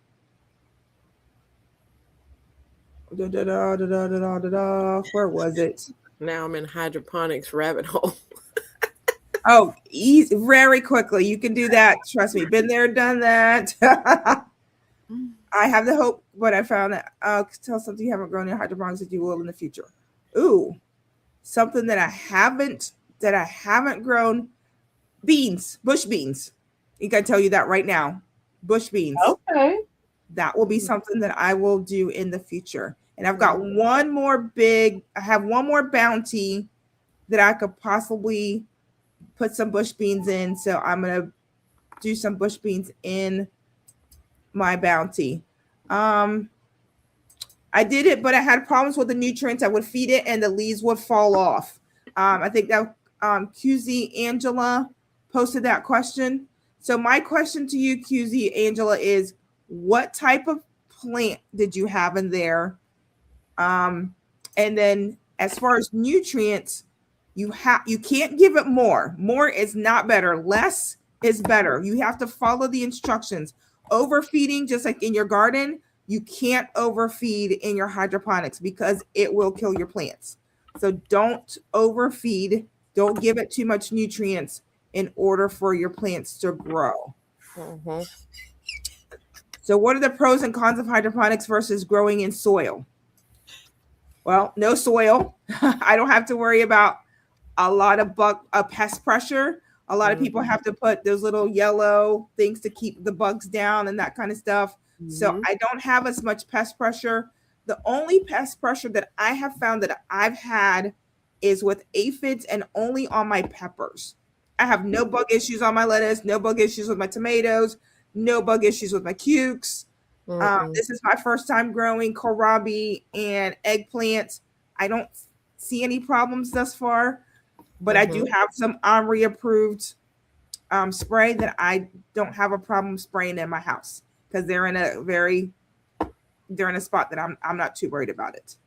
was it? Now I'm in hydroponics rabbit hole. Oh, easy, very quickly. You can do that. Trust me. Been there, done that. I have the hope, but I found that tell something you haven't grown in hydroponics that you will in the future. Ooh, something that I haven't grown. Beans, bush beans. I can tell you that right now. Bush beans. Okay. That will be something that I will do in the future. And I've got I have one more bounty that I could possibly put some bush beans in. So I'm going to do some bush beans in my bounty. I did it, but I had problems with the nutrients. I would feed it and the leaves would fall off. I think that QZ Angela posted that question. So my question to you, QZ Angela, is what type of plant did you have in there? And then as far as nutrients, you can't give it more. More is not better. Less is better. You have to follow the instructions. Overfeeding, just like in your garden, you can't overfeed in your hydroponics because it will kill your plants. So don't overfeed. Don't give it too much nutrients in order for your plants to grow. Mm-hmm. So what are the pros and cons of hydroponics versus growing in soil? Well, no soil. I don't have to worry about a lot of pest pressure. A lot of people have to put those little yellow things to keep the bugs down and that kind of stuff. So I don't have as much pest pressure. The only pest pressure that I have found that I've had is with aphids and only on my peppers. I have no bug issues on my lettuce, no bug issues with my tomatoes, no bug issues with my cukes. This is my first time growing kohlrabi and eggplants. I don't see any problems thus far, but I do have some OMRI approved spray that I don't have a problem spraying in my house because they're in a spot that I'm not too worried about it.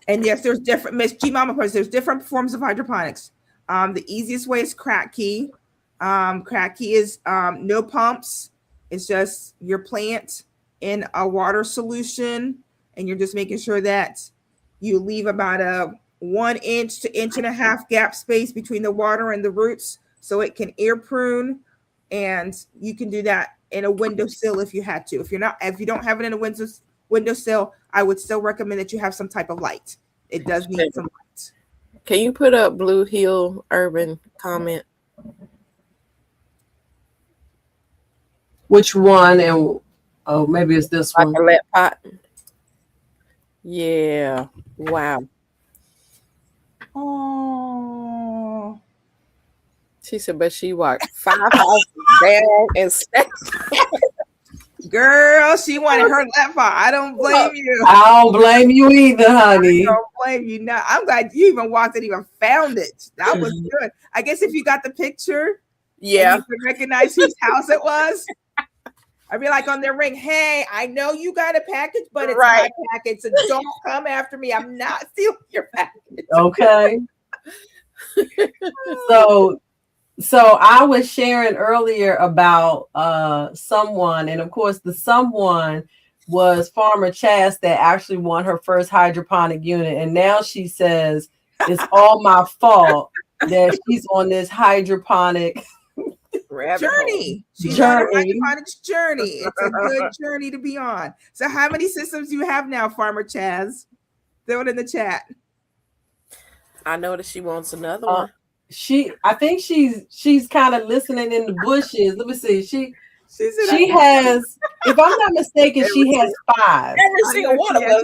And yes, there's different, Miss G Mama Post, there's different forms of hydroponics. The easiest way is crack key. Crack key is no pumps. It's just your plant in a water solution, and you're just making sure that you leave about a 1 inch to 1.5 inch gap space between the water and the roots so it can air prune. And you can do that in a windowsill if you had to. If you don't have it in a windowsill, I would still recommend that you have some type of light. It does need some light. Can you put up Blue Hill Urban comment? Which one? And oh, maybe it's this Like one. a lead pot. Yeah. Wow. Oh. She said, but she walked 5 houses down and stepped. Girl, she wanted her laptop. I don't blame you. I don't blame you either, honey. I don't blame you. No, I'm glad you even walked and even found it. That was good. I guess if you got the picture, Yeah, you could recognize whose house it was. I'd be like on their ring, hey, I know you got a package, but it's my package, so don't come after me. I'm not stealing your package. Okay. So I was sharing earlier about someone, and of course the someone was Farmer Chas that actually won her first hydroponic unit, and now she says it's all my fault that she's on this hydroponic journey. She's on a hydroponics journey. It's a good journey to be on. So how many systems do you have now, Farmer Chas? Throw it in the chat. I know that she wants another one. I think she's kind of listening in the bushes. Let me see. She has, if I'm not mistaken, she has 5. Every single one of us.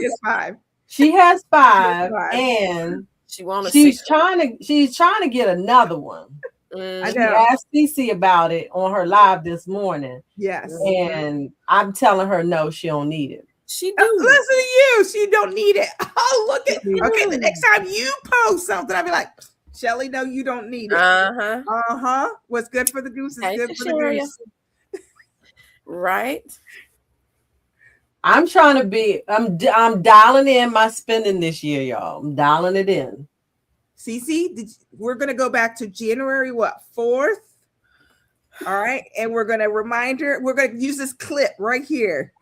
She has 5, and she's trying to get another one. I asked Cece about it on her live this morning. Yes. And I'm telling her no, she don't need it. She do. Listen to you. She don't need it. Oh, look at okay. The next time you post something, I'll be like, Shelly, no, you don't need it. What's good for the goose is good for the goose. Right. I'm trying to be. I'm dialing in my spending this year, y'all. I'm dialing it in. Cece, we're gonna go back to January 4th. All right, and we're gonna remind her. We're gonna use this clip right here.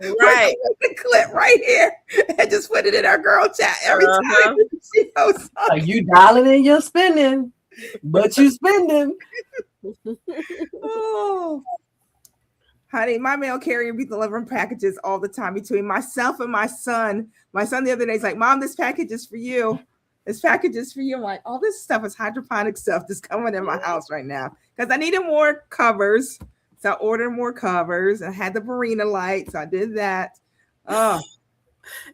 Right. The clip right here and just put it in our girl chat every time she posts something. You dialing in your spending, but you spending. Oh, honey, my mail carrier be delivering packages all the time between myself and my son. My son the other day is like, Mom, this package is for you. This package is for you. I'm like, all this stuff is hydroponic stuff that's coming in my house right now because I needed more covers. So I ordered more covers. I had the Barina light, so I did that. Oh,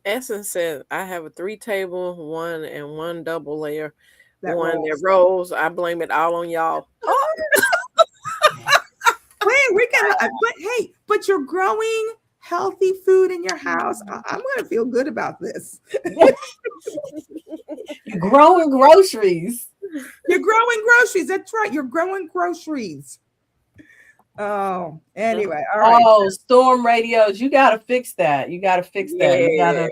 Essence said, I have a 3-table, one and one double layer, that one rolls. that rolls. I blame it all on y'all. Oh. Wait, we can. But hey, but you're growing healthy food in your house. I'm gonna feel good about this. You're growing groceries. You're growing groceries. That's right. You're growing groceries. Oh, anyway, all right. Oh, storm radios. You gotta fix that. You gotta fix that. You gotta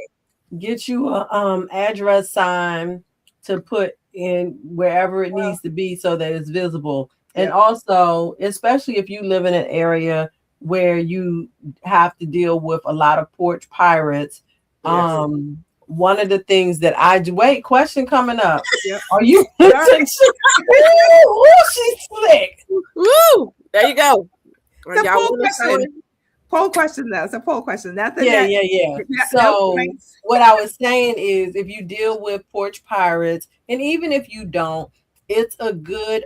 get you a address sign to put in wherever it needs to be so that it's visible. And also, especially if you live in an area where you have to deal with a lot of porch pirates, one of the things that I do. Wait, question coming up. Yep. Are you? Ooh, she's slick. Woo! There you go. It's a poll question. Poll question though. It's a poll question. Nothing. Yeah. So what I was saying is, if you deal with porch pirates, and even if you don't, it's a good.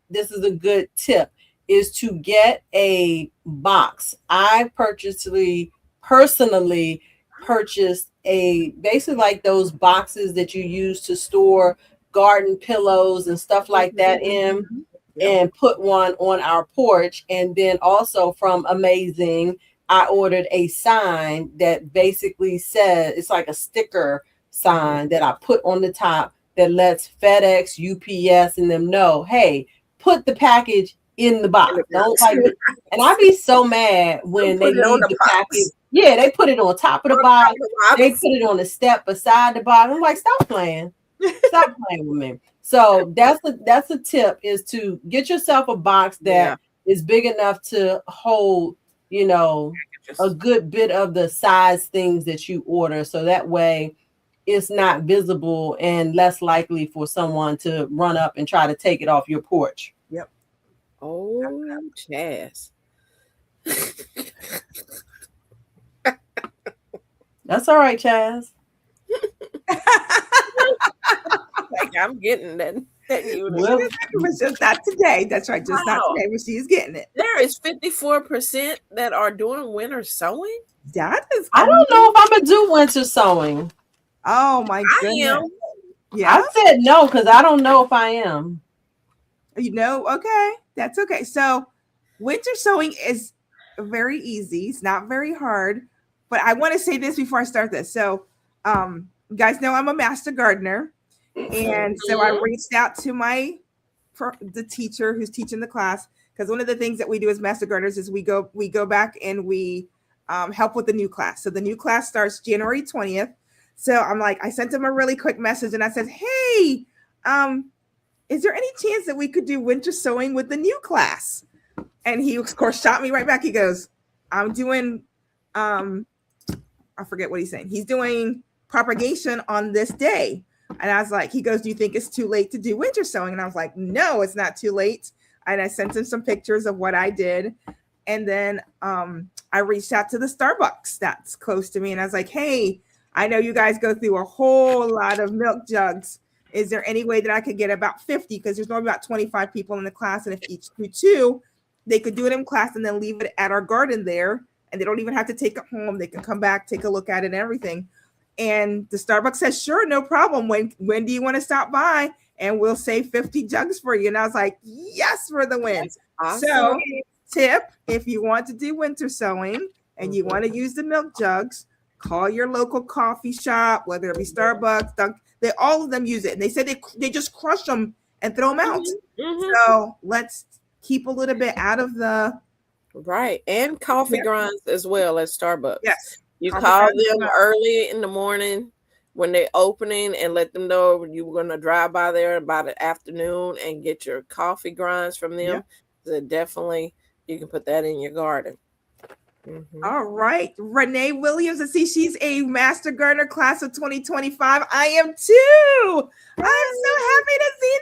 This is a good tip: is to get a box. I personally purchased basically like those boxes that you use to store garden pillows and stuff like that in. And put one on our porch. And then also from Amazing, I ordered a sign that basically says, it's like a sticker sign that I put on the top that lets FedEx, UPS, and them know, hey, put the package in the box. Don't like it. And I'd be so mad when they leave the package. Yeah, they put it on top of the box. They put it on the step beside the box. I'm like, stop playing. Stop playing with me. So that's a tip, is to get yourself a box that is big enough to hold, a good bit of the size things that you order. So that way it's not visible and less likely for someone to run up and try to take it off your porch. Yep. Oh, Chaz. That's all right, Chaz. Like, I'm getting that. Just not today. That's right. Just not today, but she's getting it. There is 54% that are doing winter sewing. That is. I don't know if I'm gonna do winter sewing. Oh my goodness. I am. Yeah. I said no because I don't know if I am. Okay. That's okay. So winter sewing is very easy. It's not very hard. But I want to say this before I start this. So you guys know I'm a master gardener. And so I reached out to the teacher who's teaching the class, because one of the things that we do as master gardeners is we go back and we help with the new class. So the new class starts January 20th. So I'm like, I sent him a really quick message and I said, hey, is there any chance that we could do winter sewing with the new class? And he, of course, shot me right back. He goes, I'm doing, I forget what he's saying. He's doing propagation on this day. And I was like, he goes, do you think it's too late to do winter sewing? And I was like, no, it's not too late. And I sent him some pictures of what I did. And then I reached out to the Starbucks that's close to me. And I was like, hey, I know you guys go through a whole lot of milk jugs. Is there any way that I could get about 50? Because there's normally about 25 people in the class. And if each do 2, they could do it in class and then leave it at our garden there. And they don't even have to take it home. They can come back, take a look at it and everything. And the Starbucks says, sure, no problem. When do you want to stop by? And we'll save 50 jugs for you. And I was like, yes, for the win. Awesome. So tip, if you want to do winter sewing and you want to use the milk jugs, call your local coffee shop, whether it be Starbucks, all of them use it. And they said they just crush them and throw them out. Mm-hmm. So let's keep a little bit out of the. Right. And coffee grinds as well as Starbucks. Yes. You call them early in the morning when they're opening and let them know you were going to drive by there about the afternoon and get your coffee grinds from them. So definitely you can put that in your garden. Mhm. All right. Renee Williams, I see she's a Master Gardener class of 2025. I am too. I'm so happy to see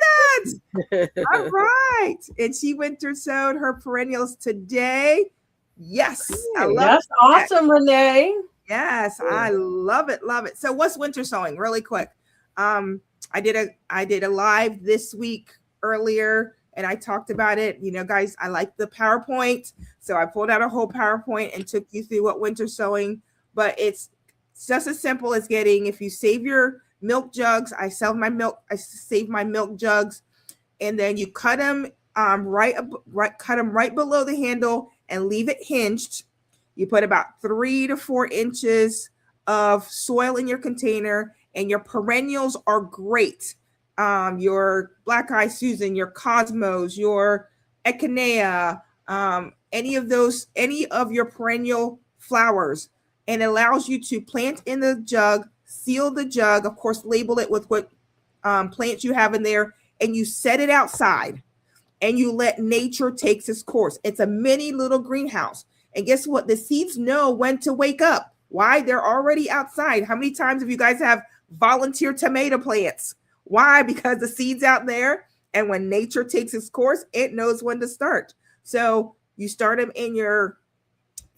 that. All right. And she winter sowed her perennials today. Yes. I love That's that. awesome, Renee. Yes, I love it, love it. So what's winter sowing? Really quick. I did a live this week earlier and I talked about it. You know, guys, I like the PowerPoint. So I pulled out a whole PowerPoint and took you through what winter sowing, but it's just as simple as getting, if you save your milk jugs, I save my milk jugs, and then you cut them cut them right below the handle and leave it hinged. You put about 3 to 4 inches of soil in your container, and your perennials are great. Your Black Eye Susan, your Cosmos, your Echinacea, any of your perennial flowers, and it allows you to plant in the jug, seal the jug, of course, label it with what plants you have in there, and you set it outside and you let nature take its course. It's a mini little greenhouse. And guess what? The seeds know when to wake up. Why? They're already outside. How many times have you guys have volunteer tomato plants? Why? Because the seed's out there, and when nature takes its course, it knows when to start. So you start them in your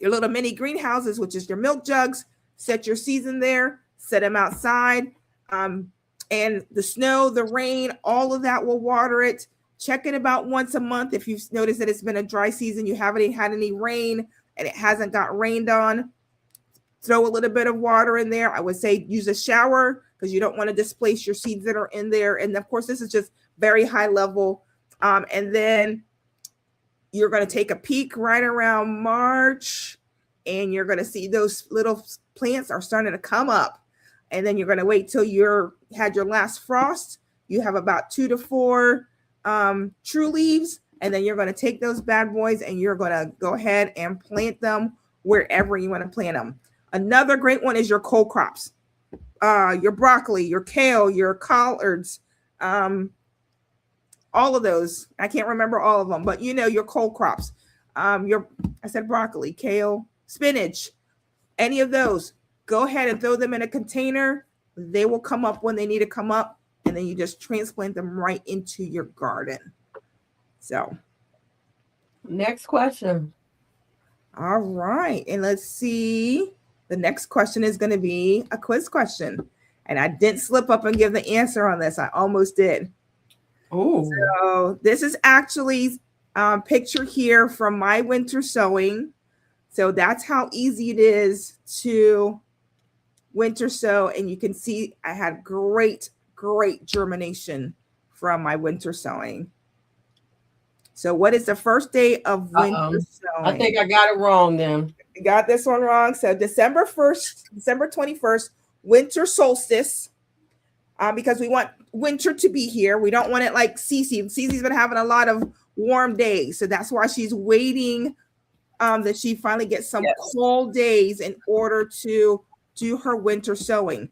little mini greenhouses, which is your milk jugs. Set your seeds in there, set them outside. And the snow, the rain, all of that will water it. Check it about once a month. If you've noticed that it's been a dry season, you haven't had any rain and it hasn't got rained on, throw a little bit of water in there. I would say use a shower because you don't want to displace your seeds that are in there. And of course, this is just very high level. And then you're going to take a peek right around March, and you're going to see those little plants are starting to come up. And then you're going to wait till you had your last frost. You have about 2 to 4 true leaves, and then you're going to take those bad boys and you're going to go ahead and plant them wherever you want to plant them. Another great one is your cold crops, your broccoli, your kale, your collards, all of those. I can't remember all of them, but you know, your cold crops, I said broccoli, kale, spinach, any of those. Go ahead and throw them in a container. They will come up when they need to come up, and then you just transplant them right into your garden. So, next question. All right. And let's see. The next question is going to be a quiz question. And I didn't slip up and give the answer on this. I almost did. Oh. So this is actually picture here from my winter sowing. So that's how easy it is to winter sow. And you can see I had great germination from my winter sowing. So what is the first day of winter sowing? I think I got it wrong then. You got this one wrong. So December 21st, winter solstice, because we want winter to be here. We don't want it like Cece. Cece's been having a lot of warm days. So that's why she's waiting that she finally gets some cold days in order to do her winter sowing.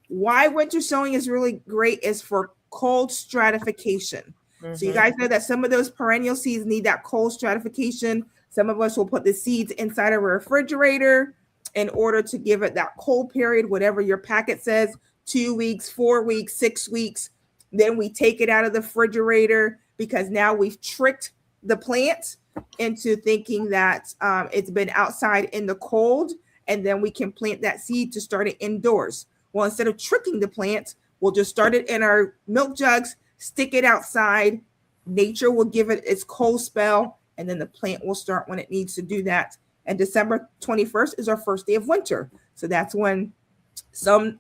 Why winter sowing is really great is for cold stratification. Mm-hmm. So you guys know that some of those perennial seeds need that cold stratification. Some of us will put the seeds inside of a refrigerator in order to give it that cold period, whatever your packet says, 2 weeks, 4 weeks, 6 weeks. Then we take it out of the refrigerator because now we've tricked the plant into thinking that it's been outside in the cold, and then we can plant that seed to start it indoors. Well, instead of tricking the plant, we'll just start it in our milk jugs, stick it outside. Nature will give it its cold spell, and then the plant will start when it needs to do that. And December 21st is our first day of winter. So that's when some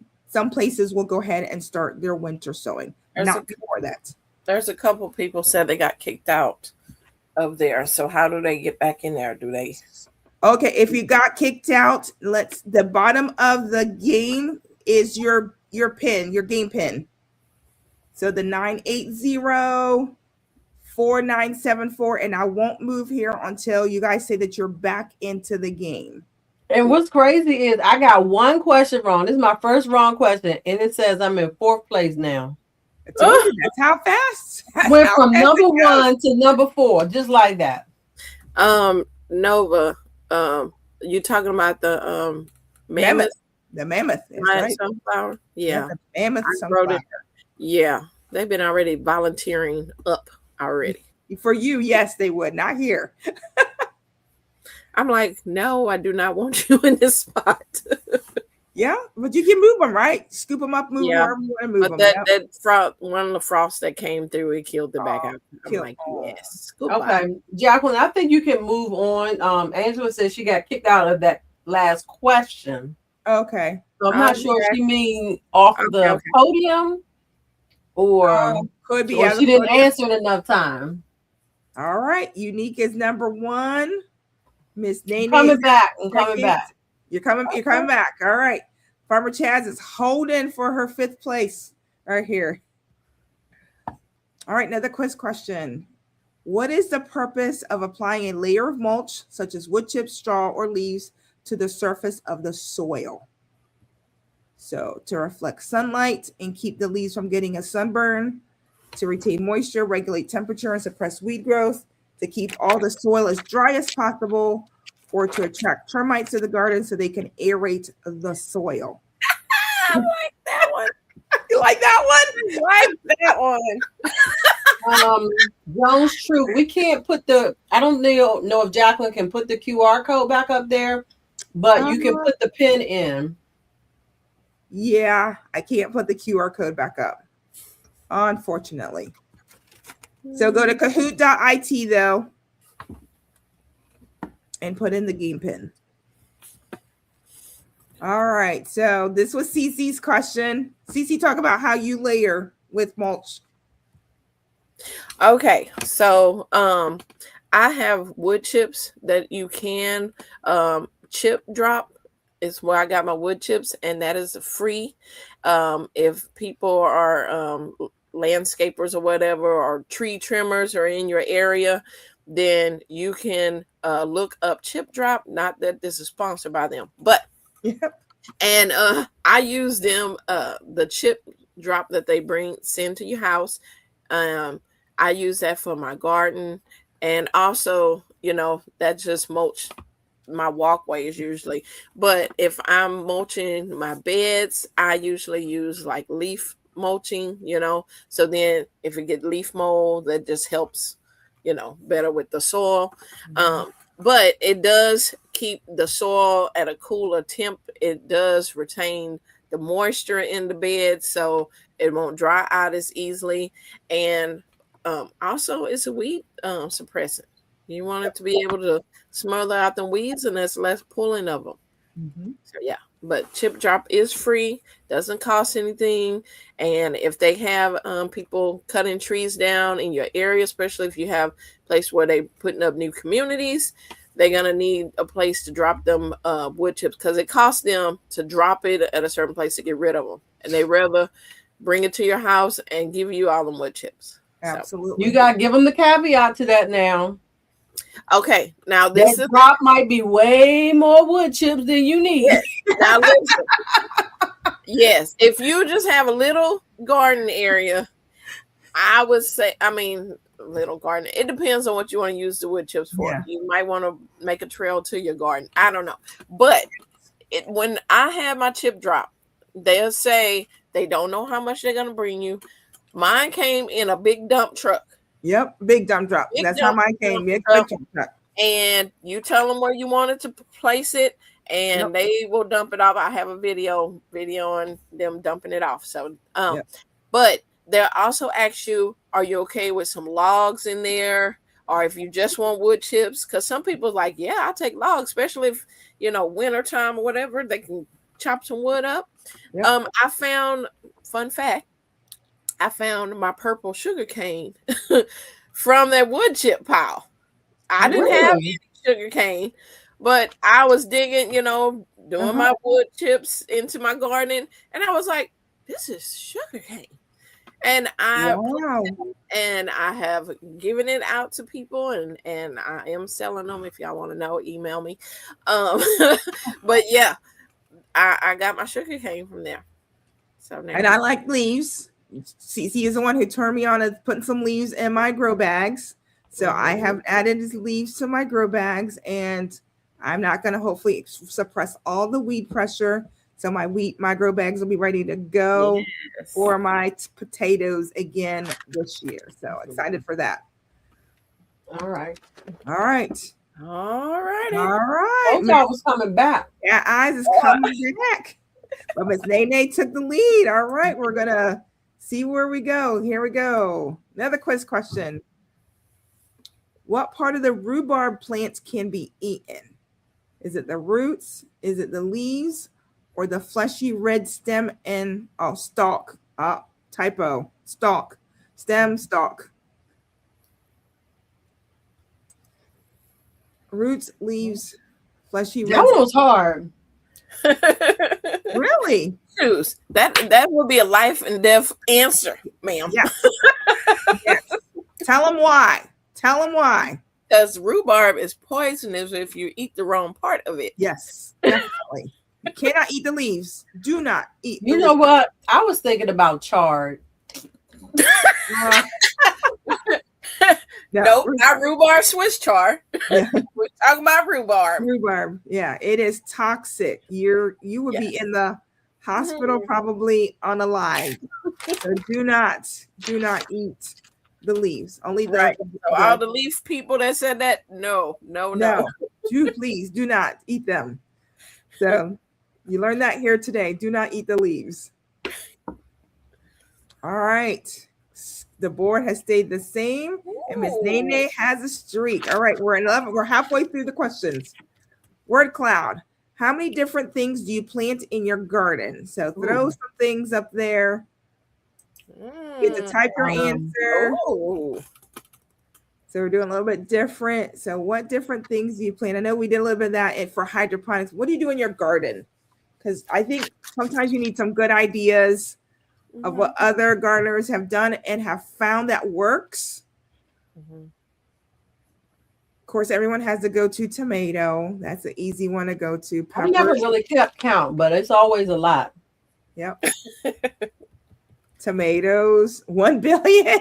places will go ahead and start their winter sowing, not before that. There's a couple people said they got kicked out of there. So how do they get back in there? Do they? Okay, if you got kicked out, the bottom of the game is your pin, your game pin. So the 980-4974, and I won't move here until you guys say that you're back into the game. And what's crazy is I got one question wrong. This is my first wrong question, and it says I'm in 4th place now. That's how fast. Went from number 1 to number 4, just like that. Nova, You talking about the Mammoth. mammoth The mammoth. That's giant right. sunflower? Yeah, Yeah, the mammoth I wrote sunflower. it. Yeah, they've been already volunteering up already. For you, yes, they would. Not here. I'm like, no, I do not want you in this spot. Yeah, but you can move them, right? Scoop them up, move them Yeah, wherever you want to move but them. that one of the frosts that came through, it killed the back Oh, out. I'm kill. like, Oh. yes, goodbye. Okay, Jacqueline, I think you can move on. Angela says she got kicked out of that last question. Okay. So I'm not sure if she mean off the Okay. podium or Could be or out she of didn't podium. answer in enough time. All right. Unique is number 1. Miss Nene Coming is back and second. coming back. You're coming back. All right. Farmer Chaz is holding for her 5th place right here. All right, another quiz question. What is the purpose of applying a layer of mulch, such as wood chips, straw, or leaves, to the surface of the soil? So, to reflect sunlight and keep the leaves from getting a sunburn, to retain moisture, regulate temperature, and suppress weed growth, to keep all the soil as dry as possible, or to attract termites to the garden so they can aerate the soil. I like that one. You like that one? I like that one. Jones True. We can't put I don't know if Jacqueline can put the QR code back up there, but you can put the pin in. Yeah, I can't put the QR code back up, unfortunately. So go to Kahoot.it though and put in the game pin. All right. So this was Cece's question. Cece, talk about how you layer with mulch. Okay, so I have wood chips that you can chip drop is where I got my wood chips, and that is free. If people are landscapers or whatever, or tree trimmers are in your area, then you can look up chip drop. Not that this is sponsored by them, but and I use them the chip drop that they send to your house. I use that for my garden, and also, that just mulch my walkways usually. But if I'm mulching my beds, I usually use like leaf mulching, so then if it get leaf mold, that just helps, better with the soil. But it does keep the soil at a cooler temp. It does retain the moisture in the bed, so it won't dry out as easily. And also, it's a weed suppressant. You want it to be able to smother out the weeds, and there's less pulling of them. So yeah, but chip drop is free, doesn't cost anything. And if they have people cutting trees down in your area, especially if you have a place where they putting up new communities, they're gonna need a place to drop them wood chips, because it costs them to drop it at a certain place to get rid of them, and they rather bring it to your house and give you all them wood chips. Absolutely. So you got to give them the caveat to that now. Okay, now this drop might be way more wood chips than you need. Yes. Now listen. Yes, if you just have a little garden area, I would say, little garden. It depends on what you want to use the wood chips for. Yeah. You might want to make a trail to your garden. I don't know. But when I have my chip drop, they'll say they don't know how much they're going to bring you. Mine came in a big dump truck. Yep, big dump truck. That's how mine came. Big dump truck. And you tell them where you wanted to place it, and they will dump it off. I have a video on them dumping it off. So, but they'll also ask you, are you okay with some logs in there? Or if you just want wood chips, because some people are like, yeah, I'll take logs, especially if, wintertime or whatever, they can chop some wood up. Yep. I found, fun fact, I found my purple sugar cane from that wood chip pile. I didn't have any sugar cane, but I was digging, doing my wood chips into my garden, and I was like, this is sugar cane. And I have given it out to people, and I am selling them. If y'all want to know, email me. But yeah, I got my sugar cane from there. So now, and I like leaves. Cece is the one who turned me on to putting some leaves in my grow bags. So I have added leaves to my grow bags, and I'm not going to hopefully suppress all the weed pressure. So my grow bags will be ready to go for my potatoes again this year. So excited for that. All right. All right. All righty. All right. Told y'all was coming back. Yeah, Eyes is coming back. But Miss Nene took the lead. All right. We're going to see where we go. Here we go. Another quiz question. What part of the rhubarb plants can be eaten? Is it the roots? Is it the leaves? Or the fleshy red stem and stalk? Typo. Stalk. Stem, stalk. Roots, leaves, fleshy red. That one was hard. Really? Choose. That would be a life and death answer, ma'am. Yeah. Yes. Tell them why. Tell them why. Because rhubarb is poisonous if you eat the wrong part of it. Yes, definitely. You cannot eat the leaves. Do not eat. You know what? I was thinking about chard. Nope, not rhubarb Swiss chard. Yeah. We're talking about rhubarb. Rhubarb. Yeah, it is toxic. You would be in the hospital probably unalive. So do not eat the leaves. Only the So all the leaf people that said that, no. Please do not eat them. So you learned that here today. Do not eat the leaves. All right. The board has stayed the same, and Miss Nene has a streak. All right, we're halfway through the questions. Word cloud. How many different things do you plant in your garden? So throw some things up there. Get to type your answer. So we're doing a little bit different. So what different things do you plant? I know we did a little bit of that for hydroponics. What do you do in your garden? Because I think sometimes you need some good ideas of what other gardeners have done and have found that works. Of course, everyone has to go to tomato. That's an easy one to go to. I never really kept count, but it's always a lot. Yep. Tomatoes, 1 billion.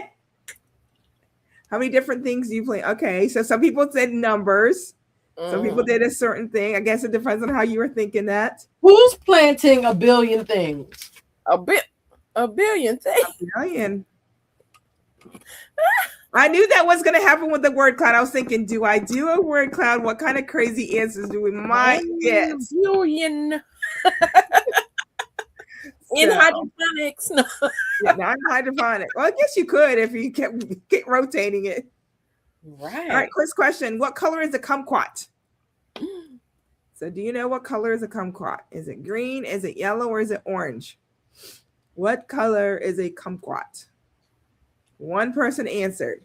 How many different things do you plant? Okay, so some people said numbers. Some people did a certain thing. I guess it depends on how you were thinking that. Who's planting a billion things? A billion things. A billion. I knew that was going to happen with the word cloud. I was thinking, do I do a word cloud? What kind of crazy answers do we might get? Billion. In hydroponics. No. Yeah, not hydroponic. Well, I guess you could if you kept rotating it. Right. All right, quiz question. What color is a kumquat? So do you know what color is a kumquat? Is it green? Is it yellow? Or is it orange? What color is a kumquat? One person answered.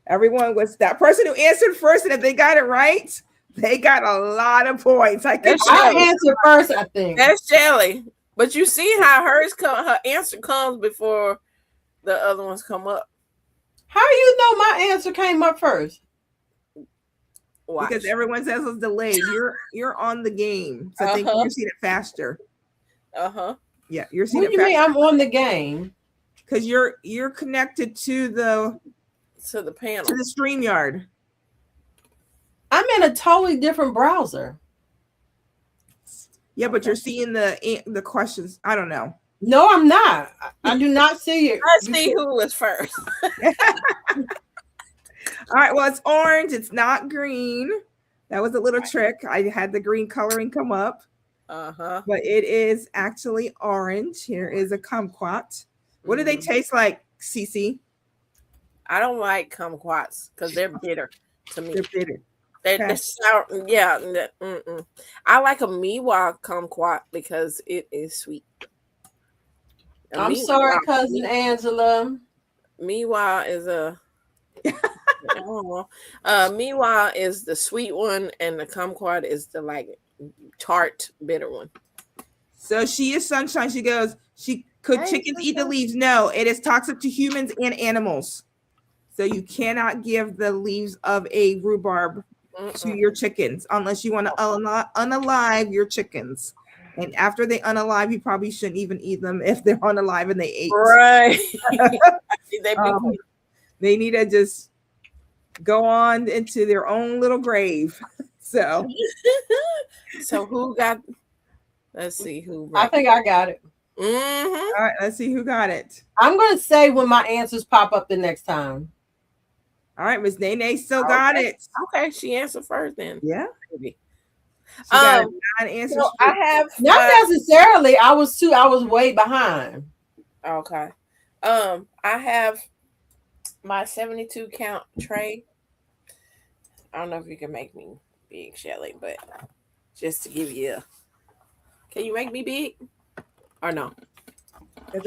Everyone was that person who answered first, and if they got it right, they got a lot of points. I answered first, I think. That's Shelly. But you see how her answer comes before the other ones come up. How do you know my answer came up first? Watch. Because everyone says it's delayed. You're on the game, so I think you're seeing it faster. Yeah, you're seeing it faster. What do you mean I'm on the game? Because you're connected to the panel, to the StreamYard. I'm in a totally different browser. Yeah, but you're seeing the questions. I don't know. No, I'm not. I do not see it. Let's see who was first. All right, well, it's orange. It's not green. That was a little trick. I had the green coloring come up. But it is actually orange. Here is a kumquat. What do they taste like, Cece? I don't like kumquats because they're bitter to me. They're bitter. They're sour. Yeah. I like a miwa kumquat because it is sweet. I'm sorry, cousin Angela. Miwa is miwa is the sweet one, and the kumquat is the tart bitter one. So she is sunshine. She goes, could chickens eat the leaves? No, it is toxic to humans and animals. So you cannot give the leaves of a rhubarb to your chickens unless you want to unalive your chickens. And after they unalive, you probably shouldn't even eat them if they're unalive and they ate. Right. They need to just go on into their own little grave. So, So who got? Let's see who. I think I got it. Mm-hmm. all right, let's see who got it. I'm going to say when my answers pop up the next time. All right, Miss Nene still got it. Okay, she answered first then. Yeah. Maybe. She got 9 answers. So I have Not necessarily. I was way behind. Okay. I have my 72 count tray. I don't know if you can make me big, Shelly, but just to give you can you make me big? Or no?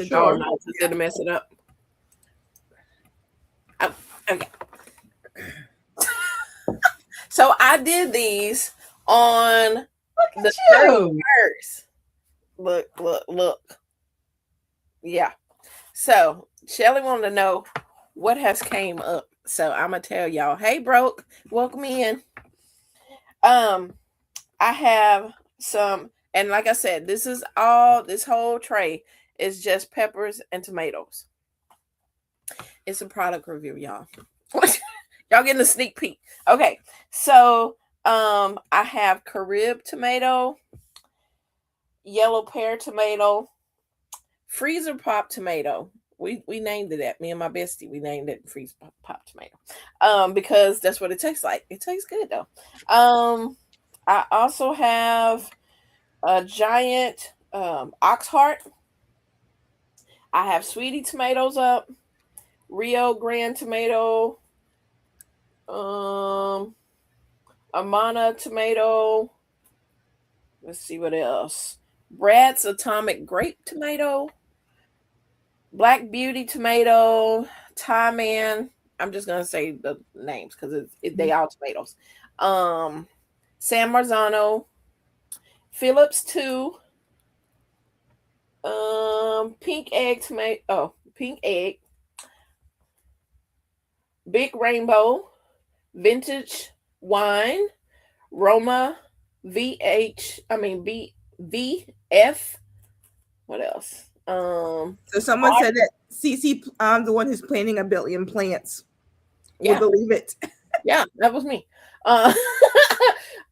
Sure. No, just to mess it up. Oh, okay. So I did these on the 31st. Look. Yeah. So Shelly wanted to know what has came up. So I'm gonna tell y'all. Hey, Broke, welcome in. I have some, and like I said, this whole tray is just peppers and tomatoes. It's a product review, y'all. Y'all getting a sneak peek. Okay, so I have Carib tomato, yellow pear tomato, freezer pop tomato. We named it that. Me and my bestie, we named it freezer pop tomato. Because that's what it tastes like. It tastes good though. I also have a giant ox heart. I have sweetie tomatoes up, Rio Grande tomato, Amana tomato. Let's see what else. Brad's Atomic Grape tomato, Black Beauty tomato, Thai Man. I'm just gonna say the names because they all tomatoes. San Marzano, Phillips 2, pink egg tomato. Oh, pink egg, Big Rainbow, vintage wine, Roma, VF. What else? So someone said that CC, the one who's planting 1 billion plants. Yeah. Will believe it. Yeah, that was me.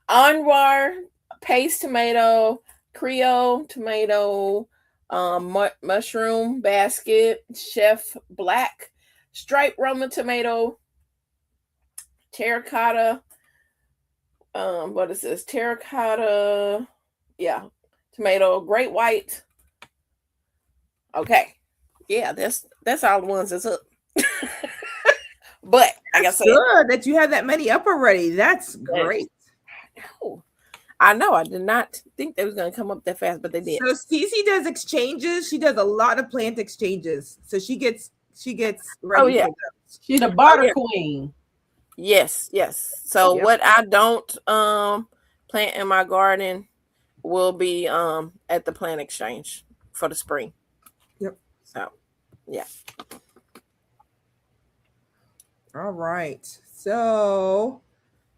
Anwar paste tomato, Creole tomato, mushroom basket, Chef Black, striped Roma tomato, terracotta. What is this? Terracotta, yeah, tomato, great white. Okay, yeah, that's all the ones that's up. But like I said, good that you have that many up already. That's great. I know. I did not think they was going to come up that fast, but they did. So Cece does exchanges. She does a lot of plant exchanges. So she gets ready. Oh yeah, for those. She's a barter queen. Yes. So what I don't plant in my garden will be at the plant exchange for the spring. Yep. So yeah. All right. So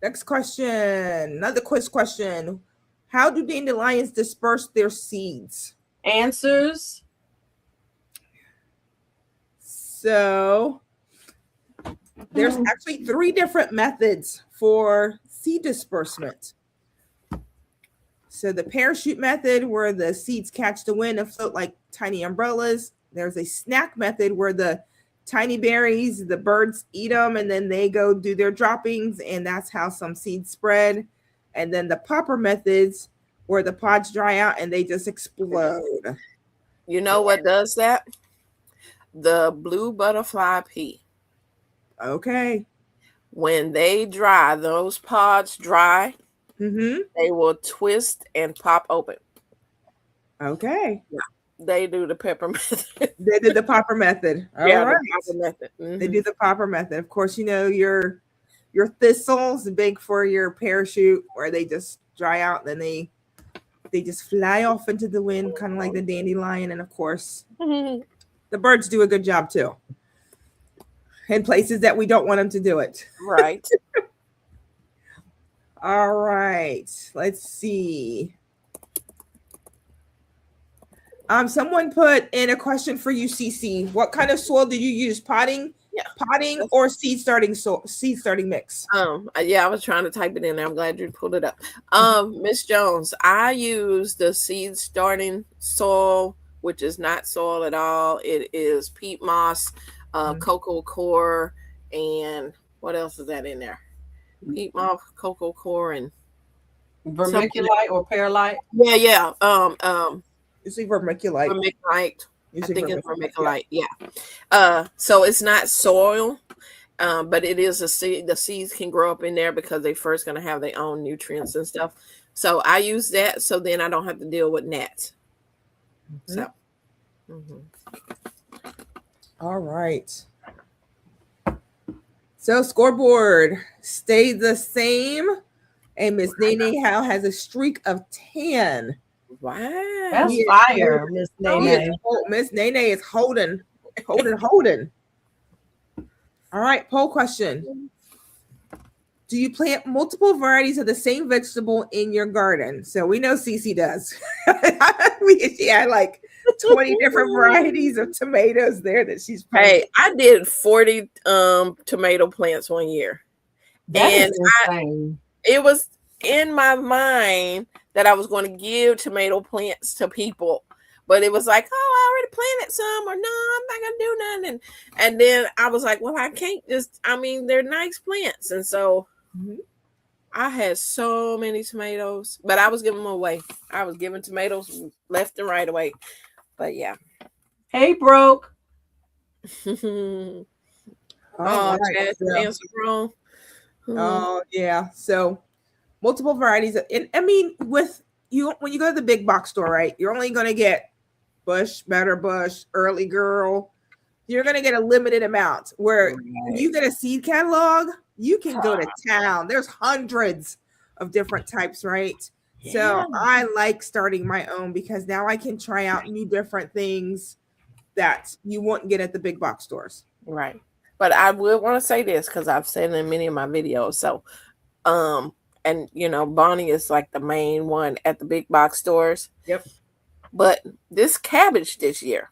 next question, another quiz question. How do dandelions disperse their seeds? Answers. So there's actually 3 different methods for seed disbursement. So the parachute method, where the seeds catch the wind and float like tiny umbrellas. There's a snack method where the tiny berries, the birds eat them and then they go do their droppings, and that's how some seeds spread. And then the popper methods, where the pods dry out and they just explode. You know what does that? The blue butterfly pea. Okay. When they dry, those pods dry, they will twist and pop open. Okay. Yeah. They do the pepper method. They did the popper method. All right. The popper method. They do the popper method. Of course, you know your thistles, big for your parachute, where they just dry out, then they just fly off into the wind, kind of like the dandelion. And of course, the birds do a good job too. In places that we don't want them to do it. Right. All right. Let's see. Someone put in a question for you, CC. What kind of soil did you use? Potting, Yeah. Potting or seed starting mix? Yeah, I was trying to type it in there. I'm glad you pulled it up. Miss Jones, I use the seed starting soil, which is not soil at all. It is peat moss, cocoa core, and what else is that in there? Peat moss, cocoa core, and something. Vermiculite or perlite? Yeah. Usually vermiculite. Vermiculite. I think it's vermiculite. Yeah. So it's not soil. But it is a seed. The seeds can grow up in there because they first going to have their own nutrients and stuff. So I use that, so then I don't have to deal with gnats. So, all right. So scoreboard stayed the same, and Miss Nene Howe has a streak of 10. Wow, that's fire, Miss Nene. Miss Nene is holding. All right, poll question. Do you plant multiple varieties of the same vegetable in your garden? So we know Cece does. She had like 20 different varieties of tomatoes there that she's planted. Hey, I did 40 tomato plants one year. That is insane. It was in my mind that I was going to give tomato plants to people. But it was like, oh, I already planted some, or no, I'm not going to do nothing. And then I was like, well, I can't they're nice plants. And so I had so many tomatoes, but I was giving them away. I was giving tomatoes left and right away. But yeah. Hey, broke. Oh, right. answer wrong. Oh, yeah. So multiple varieties. And I mean, when you go to the big box store, right, you're only going to get Bush, Better Bush, Early Girl. You're going to get a limited amount. Where you get a seed catalog, you can go to town. There's hundreds of different types, right? Yeah. So I like starting my own because now I can try out new different things that you won't get at the big box stores. Right. But I would want to say this because I've said it in many of my videos. So, and Bonnie is like the main one at the big box stores. Yep. But this cabbage this year,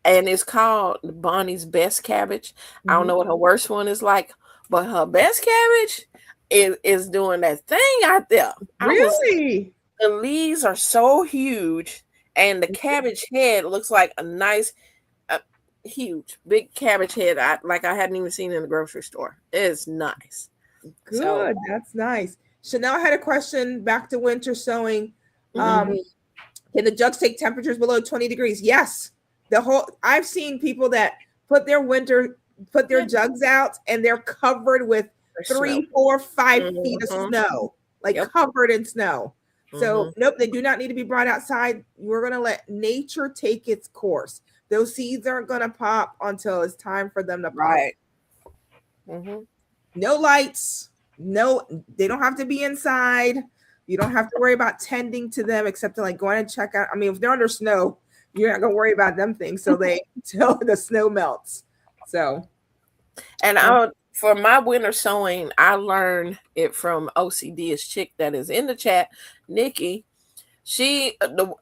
and it's called Bonnie's Best Cabbage. I don't know what her worst one is like, but her best cabbage is doing that thing out there. Really? The leaves are so huge, and the cabbage head looks like a nice, huge, big cabbage head. I hadn't even seen in the grocery store. It's nice. Good. So, that's nice. Chanel had a question back to winter sowing. Can the jugs take temperatures below 20 degrees? Yes. I've seen people that put their jugs out and they're covered with 3, 4, 5 feet of snow, covered in snow. So nope, they do not need to be brought outside. We're going to let nature take its course. Those seeds aren't going to pop until it's time for them to pop. Right. No lights. No, they don't have to be inside. You don't have to worry about tending to them except to go in and check out. I mean, if they're under snow, you're not going to worry about them things till the snow melts. So, and for my winter sowing, I learned it from OCD's chick that is in the chat, Nikki.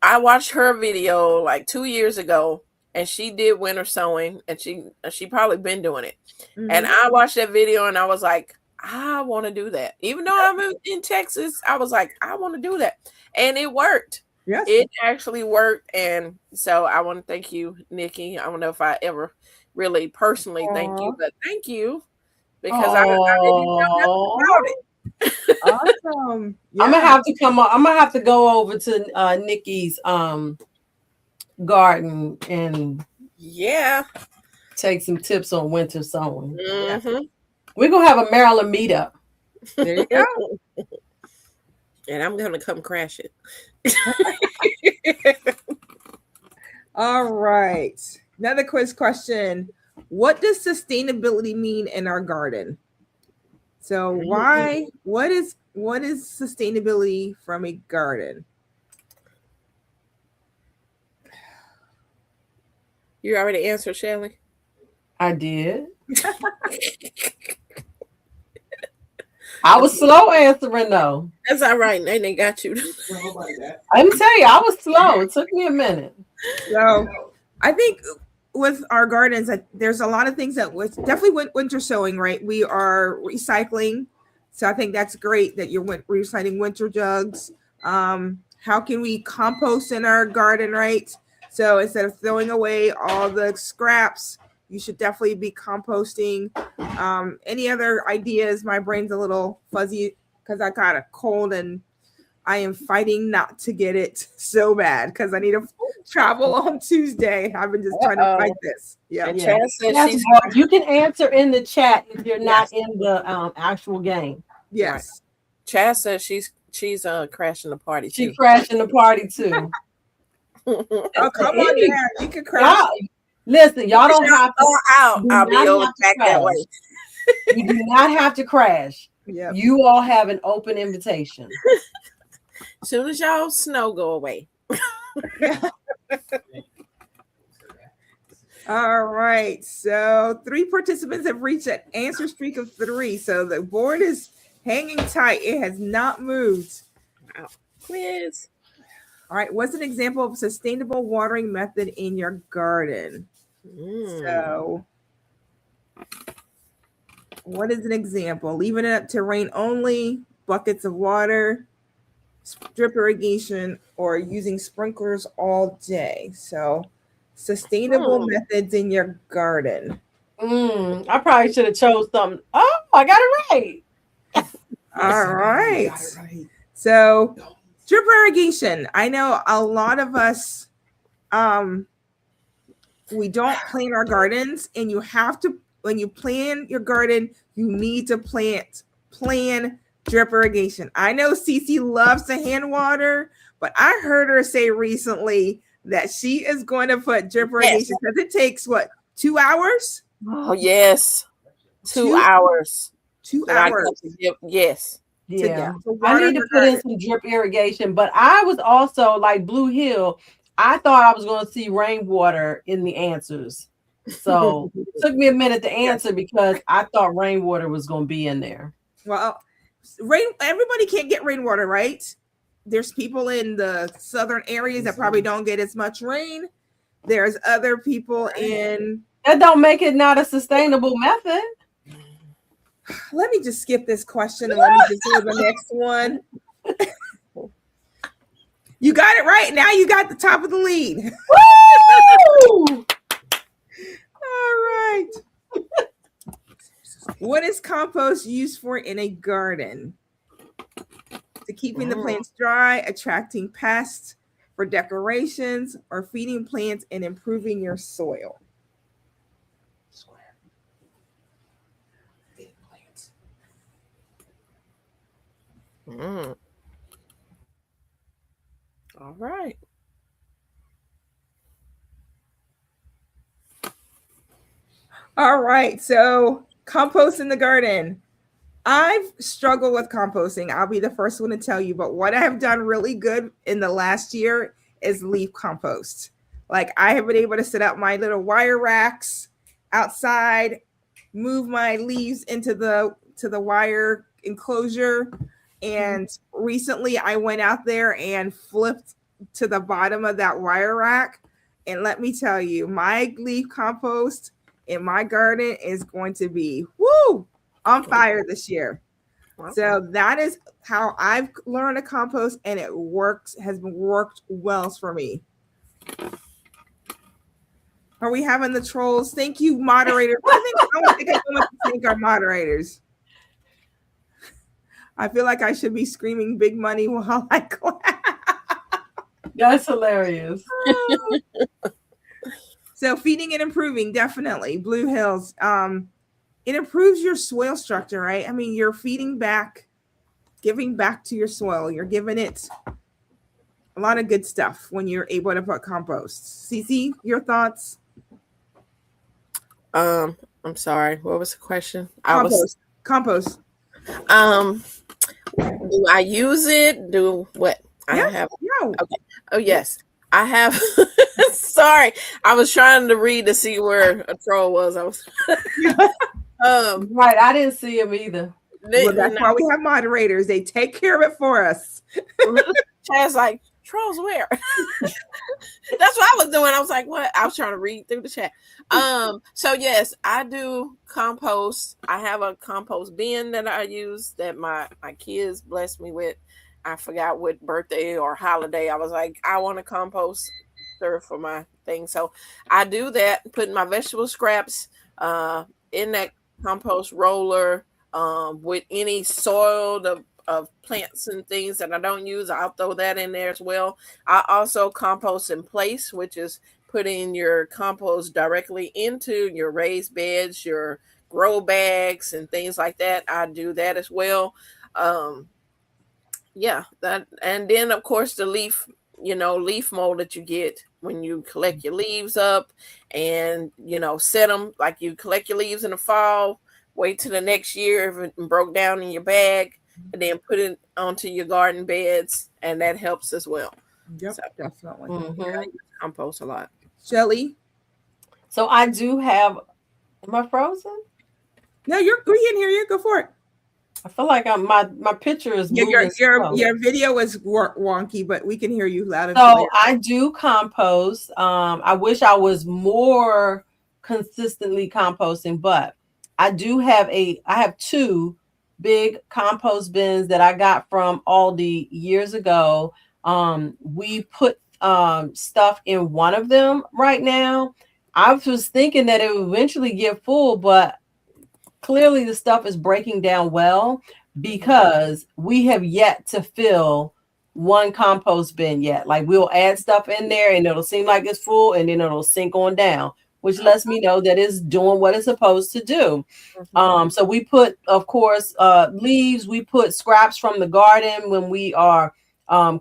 I watched her video like 2 years ago, and she did winter sowing, and she probably been doing it. And I watched that video, and I was like, I want to do that. Even though I'm in Texas, I was like, I want to do that. And it worked. Yes. It actually worked. And so I want to thank you, Nikki. I don't know if I ever really personally thank you, but thank you. Because I didn't know nothing about it. Awesome. Yeah. I'm gonna have to go over to Nikki's garden and take some tips on winter sowing. We're gonna have a Maryland meetup. There you go. And I'm gonna come crash it. All right. Another quiz question. What does sustainability mean in our garden? So what is sustainability from a garden? You already answered, Shelly? I did. I was slow answering though. That's all right. They got you. I didn't tell you I was slow. It took me a minute. So I think with our gardens, there's a lot of things that was definitely winter sowing, right? We are recycling. So I think that's great that you're recycling winter jugs. How can we compost in our garden, right? So instead of throwing away all the scraps, you should definitely be composting. Any other ideas? My brain's a little fuzzy because I got a cold and I am fighting not to get it so bad because I need to travel on Tuesday. I've been just trying to fight this. Yeah. You can answer in the chat if you're not in the actual game. Yes. Right. Chaz says she's crashing the party. She's crashing the party too. Oh, come on, yeah, you can crash. Listen, y'all don't have to go out. I'll be over back that way. You do not have to crash. Yeah. You all have an open invitation. As soon as y'all snow go away. All right. So 3 participants have reached an answer streak of 3. So the board is hanging tight. It has not moved. Wow. Quiz. All right. What's an example of sustainable watering method in your garden? So what is an example? Leaving it up to rain only, buckets of water, drip irrigation, or using sprinklers all day. So sustainable methods in your garden. I probably should have chose something. Oh, I got it right. All right. So drip irrigation. I know a lot of us we don't plan our gardens, and you have to, when you plan your garden, you need to plan drip irrigation. I know Cece loves to hand water, but I heard her say recently that she is going to put drip irrigation because it takes 2 hours? Oh, yes. 2 hours. 2 hours. Yes. Yeah. I need to put in some drip irrigation, but I was also like Blue Hill. I thought I was going to see rainwater in the answers. So it took me a minute to answer because I thought rainwater was going to be in there. Well, everybody can't get rainwater, right? There's people in the southern areas that probably don't get as much rain. There's other people in... That don't make it not a sustainable method. Let me just skip this question and let me just do the next one. You got it right. Now you got the top of the lead. Woo! All right. What is compost used for in a garden? To keeping the plants dry, attracting pests, for decorations, or feeding plants and improving your soil? Feeding plants. All right. All right. So compost in the garden. I've struggled with composting. I'll be the first one to tell you. But what I have done really good in the last year is leaf compost. Like I have been able to set up my little wire racks outside, move my leaves into the wire enclosure. And recently I went out there and flipped to the bottom of that wire rack. And let me tell you, my leaf compost in my garden is going to be on fire this year. So that is how I've learned to compost, and it has worked well for me. Are we having the trolls? Thank you, moderators. I want to thank our moderators. I feel like I should be screaming big money while I clap. That's hilarious. So feeding and improving, definitely. Blue Hills. It improves your soil structure, right? I mean, you're feeding back, giving back to your soil. You're giving it a lot of good stuff when you're able to put compost. Cece, your thoughts? I'm sorry. What was the question? Compost. Do I use it? Do what? I have. No. Okay. Oh yes, I have. Sorry, I was trying to read to see where a troll was. I was. Right, I didn't see him either. Well, that's why we have moderators. They take care of it for us. Chad's like, trolls where? That's what I was doing. I was like, what? I was trying to read through the chat. So yes, I do compost. I have a compost bin that I use that my kids blessed me with. I forgot what birthday or holiday. I was like, I want a composter for my thing. So I do that, putting my vegetable scraps in that compost roller with any soil of plants and things that I don't use. I'll throw that in there as well. I also compost in place, which is putting your compost directly into your raised beds, your grow bags, and things like that. I do that as well. Yeah, that, and then of course the leaf mold that you get when you collect your leaves up and set them, like you collect your leaves in the fall, wait till the next year if it broke down in your bag, and then put it onto your garden beds, and that helps as well. Yep, So, definitely. I use compost a lot. Shelly? So I do have. Am I frozen? No, we can hear you. Go for it. I feel like my picture is moving slow. Your video is wonky, but we can hear you loud and So clear. I do compost. I wish I was more consistently composting, but I have two big compost bins that I got from Aldi years ago. We put stuff in one of them right now. I was thinking that it would eventually get full, but clearly the stuff is breaking down well because we have yet to fill one compost bin yet. Like we'll add stuff in there and it'll seem like it's full and then it'll sink on down, which lets me know that it's doing what it's supposed to do. So we put, of course, leaves, we put scraps from the garden when we are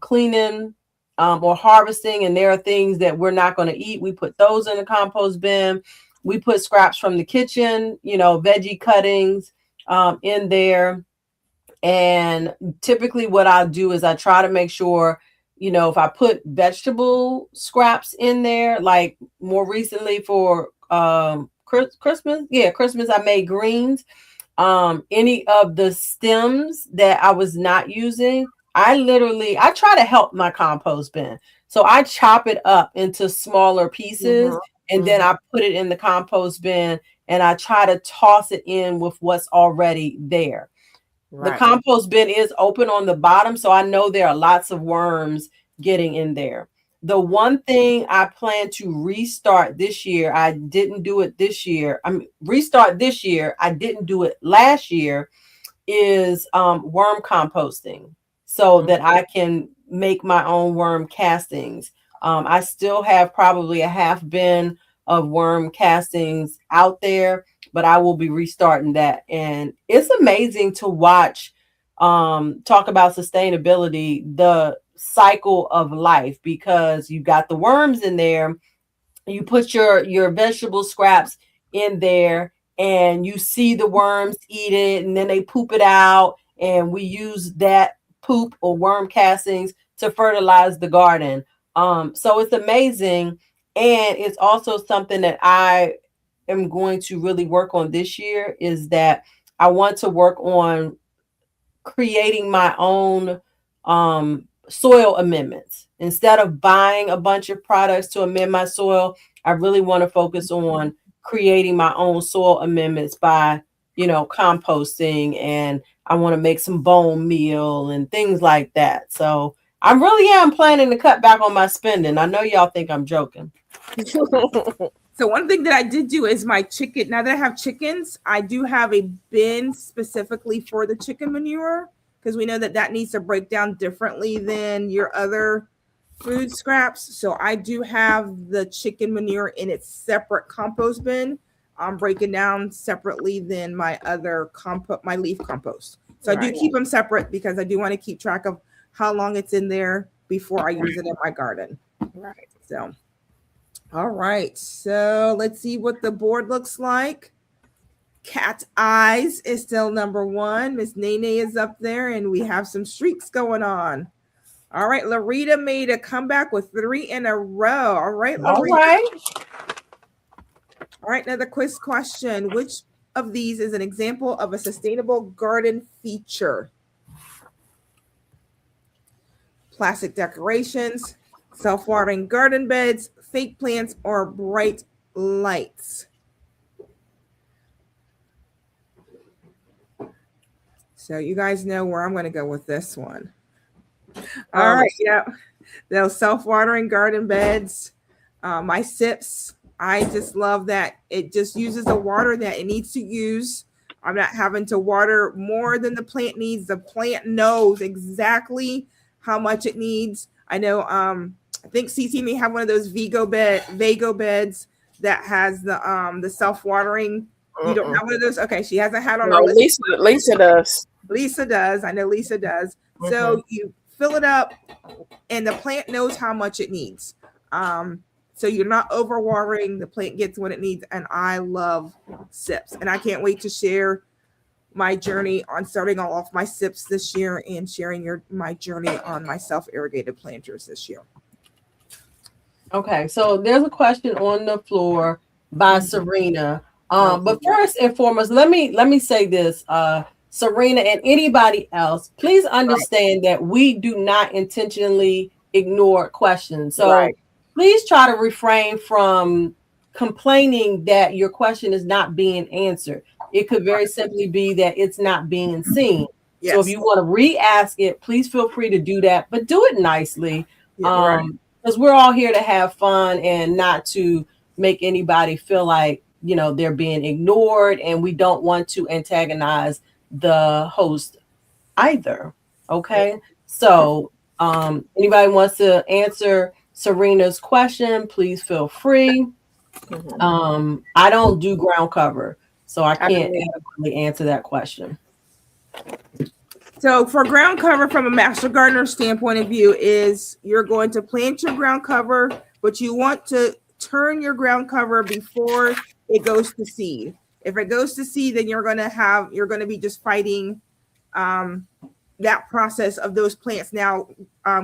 cleaning or harvesting, and there are things that we're not going to eat. We put those in the compost bin. We put scraps from the kitchen, veggie cuttings in there. And typically what I'll do is I try to make sure, if I put vegetable scraps in there, like more recently for Christmas, I made greens. Any of the stems that I was not using, I try to help my compost bin. So I chop it up into smaller pieces. And then I put it in the compost bin and I try to toss it in with what's already there. Right. The compost bin is open on the bottom, so I know there are lots of worms getting in there. The one thing I plan to restart this year, I didn't do it this year. Restart this year, I didn't do it last year, is worm composting so that I can make my own worm castings. I still have probably a half bin of worm castings out there, but I will be restarting that. And it's amazing to watch talk about sustainability, the cycle of life, because you got the worms in there, you put your vegetable scraps in there and you see the worms eat it and then they poop it out, and we use that poop or worm castings to fertilize the garden. So it's amazing. And it's also something that I am going to really work on this year, is that I want to work on creating my own soil amendments. Instead of buying a bunch of products to amend my soil, I really want to focus on creating my own soil amendments by, composting, and I want to make some bone meal and things like that. So I really am planning to cut back on my spending. I know y'all think I'm joking. So one thing that I did do is my chicken. Now that I have chickens, I do have a bin specifically for the chicken manure, because we know that needs to break down differently than your other food scraps. So I do have the chicken manure in its separate compost bin. I'm breaking down separately than my other my leaf compost. So I do keep them separate because I do want to keep track of how long it's in there before I use it in my garden. Right. So, all right. So let's see what the board looks like. Cat Eyes is still number one. Miss Nene is up there, and we have some streaks going on. All right. Larita made a comeback with 3 in a row. All right, Larita. All right. All right. Another quiz question. Which of these is an example of a sustainable garden feature? Plastic decorations, self-watering garden beds, fake plants, or bright lights? So you guys know where I'm going to go with this one. All right, yeah. Those self-watering garden beds, my sips. I just love that it just uses the water that it needs to use. I'm not having to water more than the plant needs. The plant knows exactly how much it needs. I know. I think CC may have one of those Vago beds that has the self-watering. You don't have one of those? Okay, she hasn't had on No, her list. Lisa does. Lisa does. I know Lisa does. So you fill it up, and the plant knows how much it needs. So you're not overwatering. The plant gets what it needs, and I love sips, and I can't wait to share my journey on starting all off my sips this year and sharing my journey on my self-irrigated planters this year. Okay, so there's a question on the floor by Serena. But first and foremost, let me say this, Serena and anybody else, please understand that we do not intentionally ignore questions. So please try to refrain from complaining that your question is not being answered. It could very simply be that it's not being seen. Yes. So if you want to re-ask it, please feel free to do that, but do it nicely. Because we're all here to have fun and not to make anybody feel like, you know, they're being ignored, and we don't want to antagonize the host either. Okay. So anybody wants to answer Serena's question, please feel free. I don't do ground cover, so I can't adequately answer that question. So for ground cover from a master gardener standpoint of view is you're going to plant your ground cover, but you want to turn your ground cover before it goes to seed. If it goes to seed, then you're going to be just fighting that process of those plants now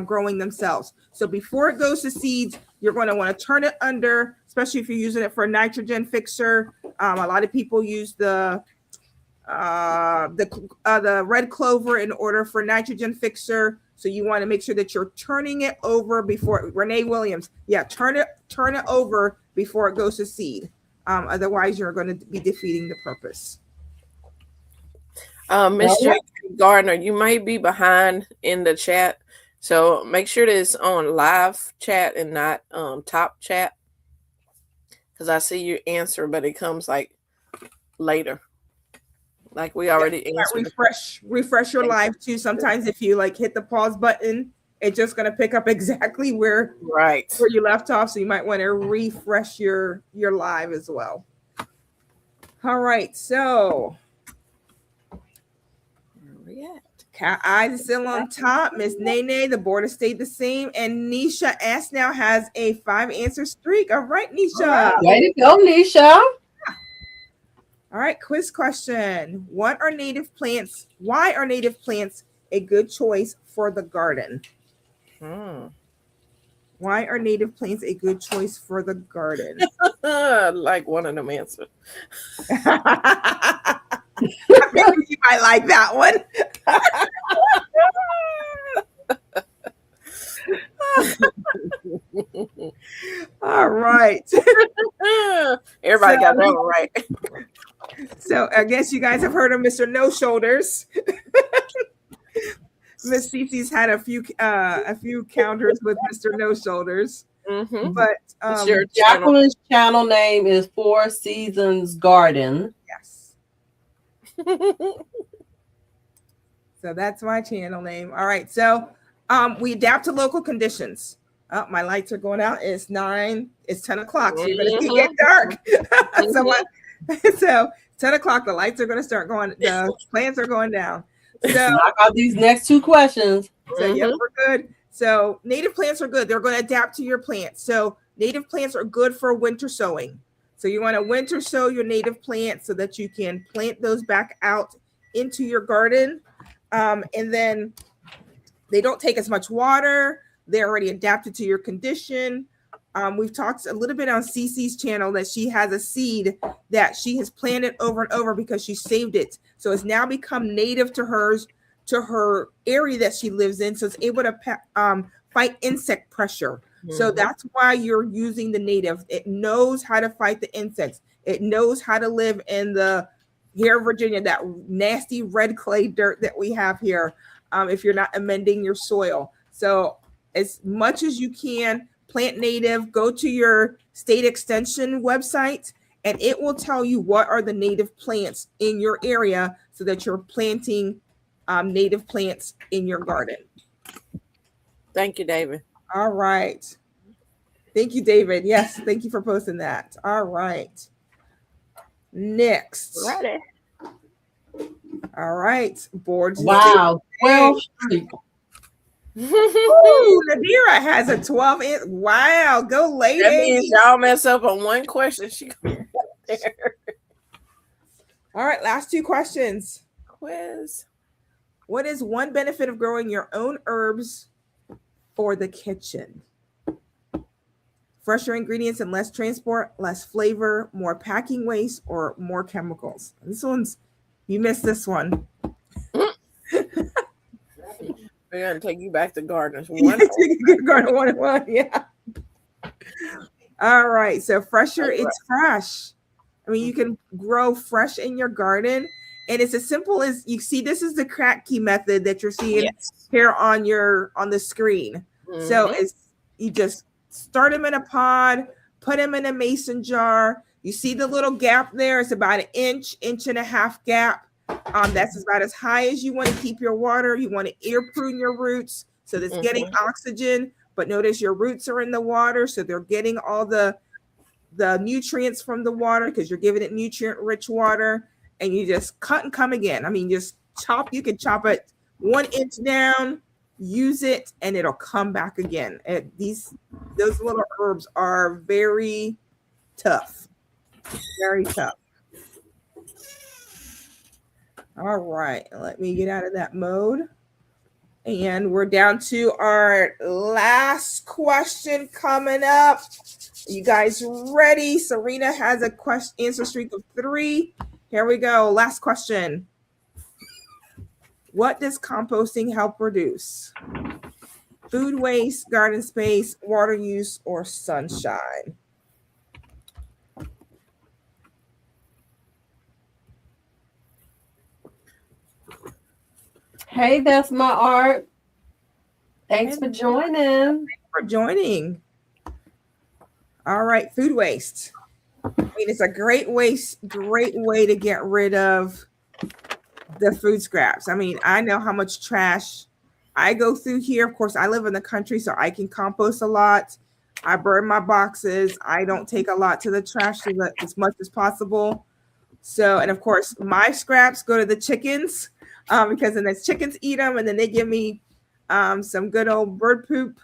growing themselves. So before it goes to seeds, you're going to want to turn it under, especially if you're using it for a nitrogen fixer. A lot of people use the red clover in order for nitrogen fixer. So you want to make sure that you're turning it over before Renee Williams. Yeah, turn it over before it goes to seed. Otherwise, you're going to be defeating the purpose. Mr. Gardner, you might be behind in the chat, so make sure that it's on live chat and not top chat, because I see your answer, but it comes like later. Like we already answered. Refresh your live too. Sometimes if you like hit the pause button, it's just going to pick up exactly where you left off. So you might want to refresh your live as well. All right, so Cat Eyes is still on top. Miss Nene, the board has stayed the same, and Nisha S now has a 5-answer streak. All right, Nisha. Way to go, Nisha. All right, quiz question. Why are native plants a good choice for the garden? Why are native plants a good choice for the garden? Like one of them answers. I figured you might like that one. All right. Everybody got that one right. So I guess you guys have heard of Mr. No Shoulders. Miss Cece's had a few counters with Mr. No Shoulders. But Jacqueline's channel name is 4 Seasons Garden. Yes. So that's my channel name. All right. So we adapt to local conditions. My lights are going out. It's 10 o'clock. So you're going to get dark. So 10 o'clock, the lights are going to start going. The plants are going down. So knock out these next 2 questions. So yeah, we're good. So native plants are good. They're going to adapt to your plants. So native plants are good for winter sowing. So you want to winter sow your native plants so that you can plant those back out into your garden. And then they don't take as much water. They're already adapted to your condition. We've talked a little bit on Cece's channel that she has a seed that she has planted over and over because she saved it. So it's now become native to her area that she lives in. So it's able to fight insect pressure. So that's why you're using the native. It knows how to fight the insects. It knows how to live in the here in Virginia, that nasty red clay dirt that we have here. If you're not amending your soil. So as much as you can, plant native, go to your state extension website, and it will tell you what are the native plants in your area so that you're planting native plants in your garden. Thank you, David. All right. Thank you, David. Yes, thank you for posting that. All right. Next. Ready. All right. Boards. Wow. 12 street. Ooh, Nadira has a 12 inch. Wow. Go lady. That means y'all mess up on one question. She there. All right. Last two questions. Quiz. What is one benefit of growing your own herbs for the kitchen? Fresher ingredients and less transport, less flavor, more packing waste, or more chemicals. This one's, you missed this one. We're gonna take you back to gardeners. Garden 101, yeah. All right, so fresher, it's fresh. I mean, you can grow fresh in your garden, and it's as simple as you see. This is the crack key method that you're seeing here on the screen. So it's you just start them in a pod, put them in a mason jar. You see the little gap there? It's about an inch and a half gap. That's about as high as you want to keep your water. You want to air prune your roots so that's getting oxygen. But notice your roots are in the water, so they're getting all the nutrients from the water because you're giving it nutrient-rich water. And you just cut and come again. I mean, just chop. You can chop it 1 inch down, use it, and it'll come back again. And those little herbs are very tough. Very tough. All right, let me get out of that mode. And we're down to our last question coming up. You guys ready? Serena has a answer streak of 3. Here we go. Last question. What does composting help reduce? Food waste, garden space, water use, or sunshine? Hey, that's my art. Thanks for joining. All right, food waste. I mean, it's a great way to get rid of the food scraps. I mean, I know how much trash I go through here. Of course, I live in the country, so I can compost a lot. I burn my boxes. I don't take a lot to the trash as much as possible. So, and of course, my scraps go to the chickens because then the chickens eat them, and then they give me some good old bird poop,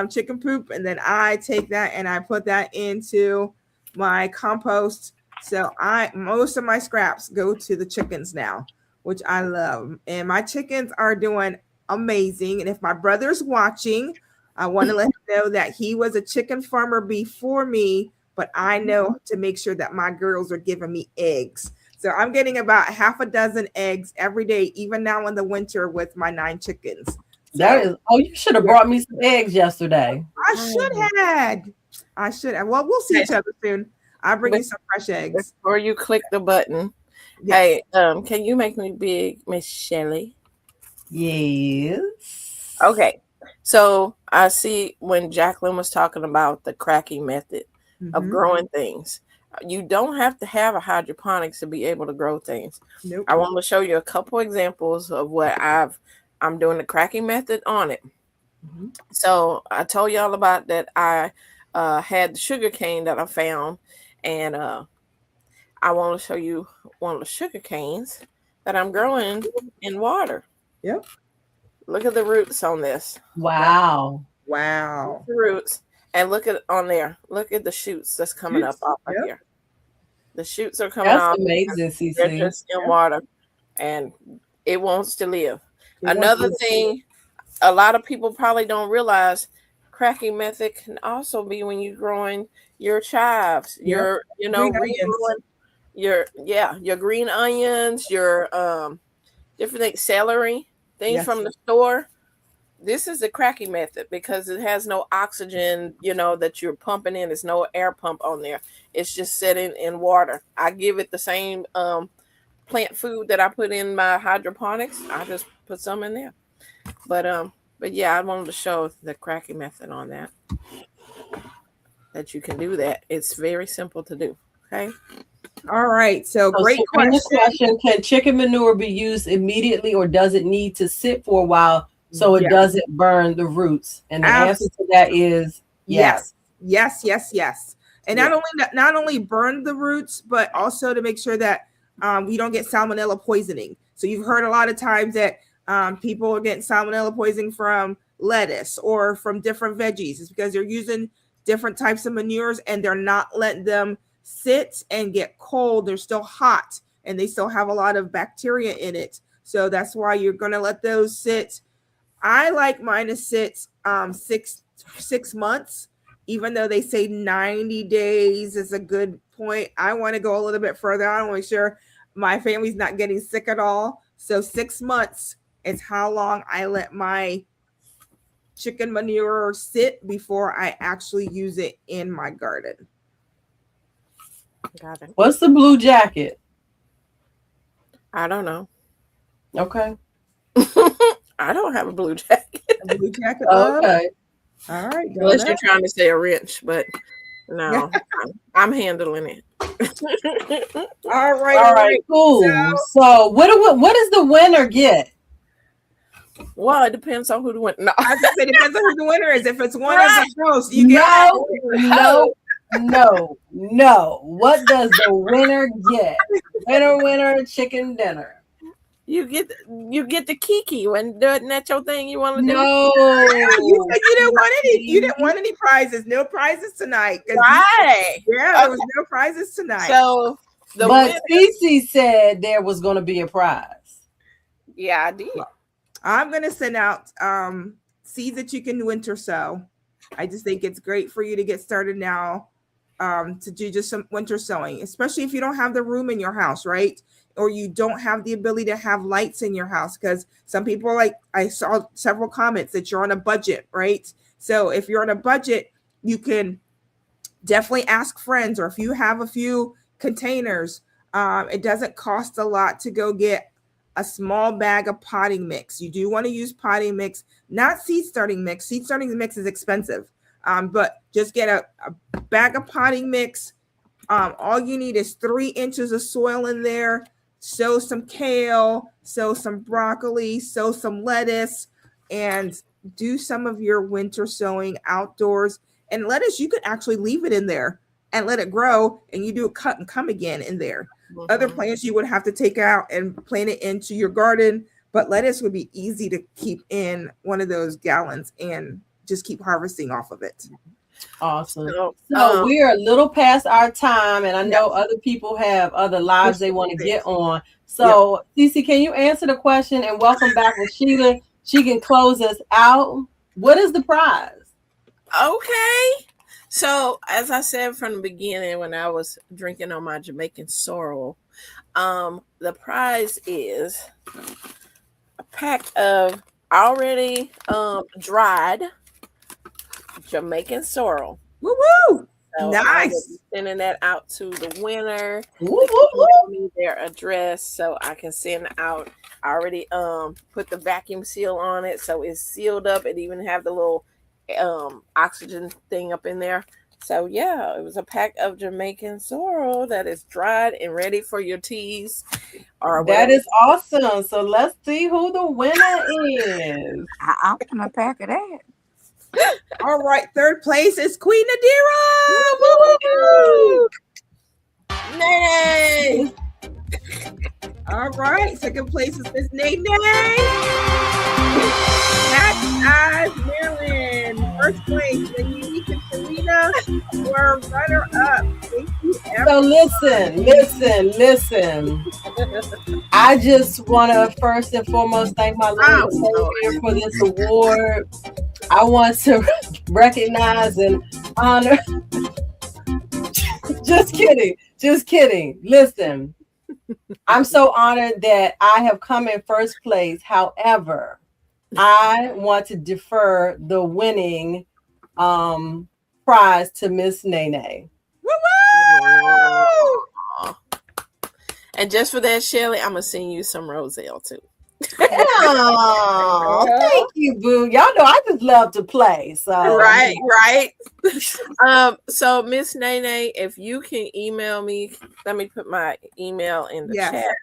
chicken poop, and then I take that and I put that into my compost. So most of my scraps go to the chickens now, which I love. And my chickens are doing amazing. And if my brother's watching, I want to let him know that he was a chicken farmer before me, but I know to make sure that my girls are giving me eggs. So I'm getting about half a dozen eggs every day, even now in the winter with my 9 chickens. So, you should have brought me some eggs yesterday. I should have. Well, we'll see each other soon. I'll bring you some fresh eggs. Before you click the button, hey, can you make me big, Miss Shelley? Yes. Okay. So I see when Jacqueline was talking about the cracking method of growing things. You don't have to have a hydroponics to be able to grow things. Nope. I want to show you a couple examples of what I'm doing the cracking method on it. So I told y'all about that. I had the sugar cane that I found, and I want to show you one of the sugar canes that I'm growing in water. Yep. Look at the roots on this. Wow. Wow. The roots. And look at on there. Look at the shoots that's coming up off of here. The shoots are coming off. That's amazing, CC. They're just in water, and it wants to live. Another thing, a lot of people probably don't realize, cracking method can also be when you're growing your chives, your regrowing your green onions, your different things, celery, things from the store. This is the cracky method because it has no oxygen, that you're pumping in. There's no air pump on there. It's just sitting in water. I give it the same plant food that I put in my hydroponics. I just put some in there. But yeah, I wanted to show the cracky method on that you can do that. It's very simple to do. Okay. All right. So great question. Can chicken manure be used immediately or does it need to sit for a while so it doesn't burn the roots? And the answer to that is yes. Yes. And not only burn the roots, but also to make sure that we don't get salmonella poisoning. So you've heard a lot of times that people are getting salmonella poisoning from lettuce or from different veggies. It's because they're using different types of manures and they're not letting them sit and get cold. They're still hot and they still have a lot of bacteria in it. So that's why you're going to let those sit. I like mine to sit 6 months, even though they say 90 days is a good point. I want to go a little bit further. I want to make sure my family's not getting sick at all. So 6 months is how long I let my chicken manure sit before I actually use it in my garden. Got it. What's the blue jacket? I don't know. Okay. I don't have a blue jacket. A blue jacket. Okay. All right. Unless you're trying to say a wrench, but no, I'm handling it. All right. Cool. So what does the winner get? Well, it depends on who the winner. No, I just say it depends on who the winner is. If it's one of the girls, you get no. What does the winner get? Winner, chicken dinner. You get the kiki when that's your thing you want to do. No, you said you didn't want any. You didn't want any prizes. No prizes tonight. Right? There was no prizes tonight. So, but Cece said there was going to be a prize. Yeah, I did. I'm going to send out seeds that you can winter sow. I just think it's great for you to get started now to do just some winter sowing, especially if you don't have the room in your house, right? Or you don't have the ability to have lights in your house, because some people, like I saw several comments that you're on a budget, right? So if you're on a budget, you can definitely ask friends, or if you have a few containers, it doesn't cost a lot to go get a small bag of potting mix. You do want to use potting mix, not seed starting mix. Seed starting mix is expensive, but just get a bag of potting mix. All you need is 3 inches of soil in there. Sow some kale, sow some broccoli, sow some lettuce, and do some of your winter sowing outdoors. And lettuce, you could actually leave it in there and let it grow, and you do a cut and come again in there. Mm-hmm. Other plants you would have to take out and plant it into your garden, but lettuce would be easy to keep in one of those gallons and just keep harvesting off of it. Awesome. So we are a little past our time, and I know other people have other lives they want to get on. So, Cece, can you answer the question and welcome back with Sheila? She can close us out. What is the prize? Okay. So, as I said from the beginning, when I was drinking on my Jamaican sorrel, the prize is a pack of already dried Jamaican sorrel. Woo woo! So nice. Sending that out to the winner. Their address so I can send out. I already put the vacuum seal on it, so it's sealed up. It even have the little oxygen thing up in there. So yeah, it was a pack of Jamaican sorrel that is dried and ready for your teas. Or that is awesome. So let's see who the winner is. I want a pack of that. All right, third place is Queen Nadira. Woo-hoo! Nay. All right, second place is Miss Nay Nay. Cat's Eyes Maryland. First place, Unique and Serena were runner up. Thank you. So listen. I just want to first and foremost thank my Lord Savior for this award. I want to recognize and honor. Just kidding. Listen, I'm so honored that I have come in first place. However, I want to defer the winning prize to Miss Nene. Woo-woo! And just for that, Shelly, I'm gonna send you some Roselle too. Oh, thank you, boo. Y'all know I just love to play. So Right. So Miss Nene, if you can email me, let me put my email in the Yes. chat.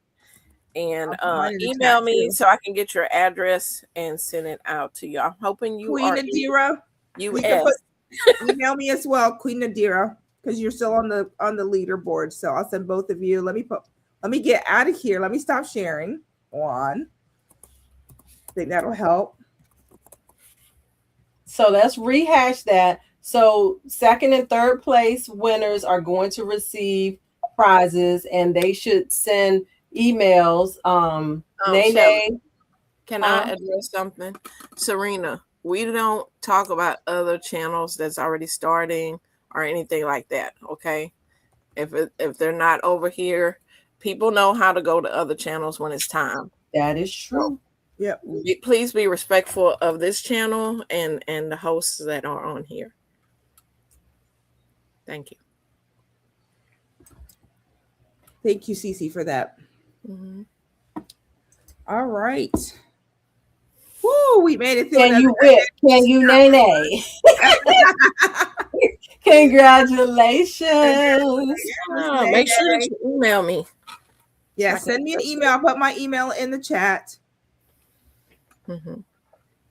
And Mine in the email chat, me too. so I can get your address and send it out to you. I'm hoping you Queen are Nadira. You can US. email me as well, Queen Nadira, because you're still on the leaderboard. So I'll send both of you. Let me get out of here. Let me stop sharing. One. I think that'll help. So let's rehash that. So second and third place winners are going to receive prizes, and they should send emails. Shelly, Nene, can I address something? Serena, we don't talk about other channels that's already starting or anything like that. Okay, if they're not over here, people know how to go to other channels when it's time. that is true. Yep. Please be respectful of this channel and the hosts that are on here. Thank you. Thank you, Cece, for that. Mm-hmm. All right. Woo, we made it through Can another you whip? Can you Nene? Congratulations. Make sure that you email me. Yeah, send me an email. I'll put my email in the chat. Mm-hmm.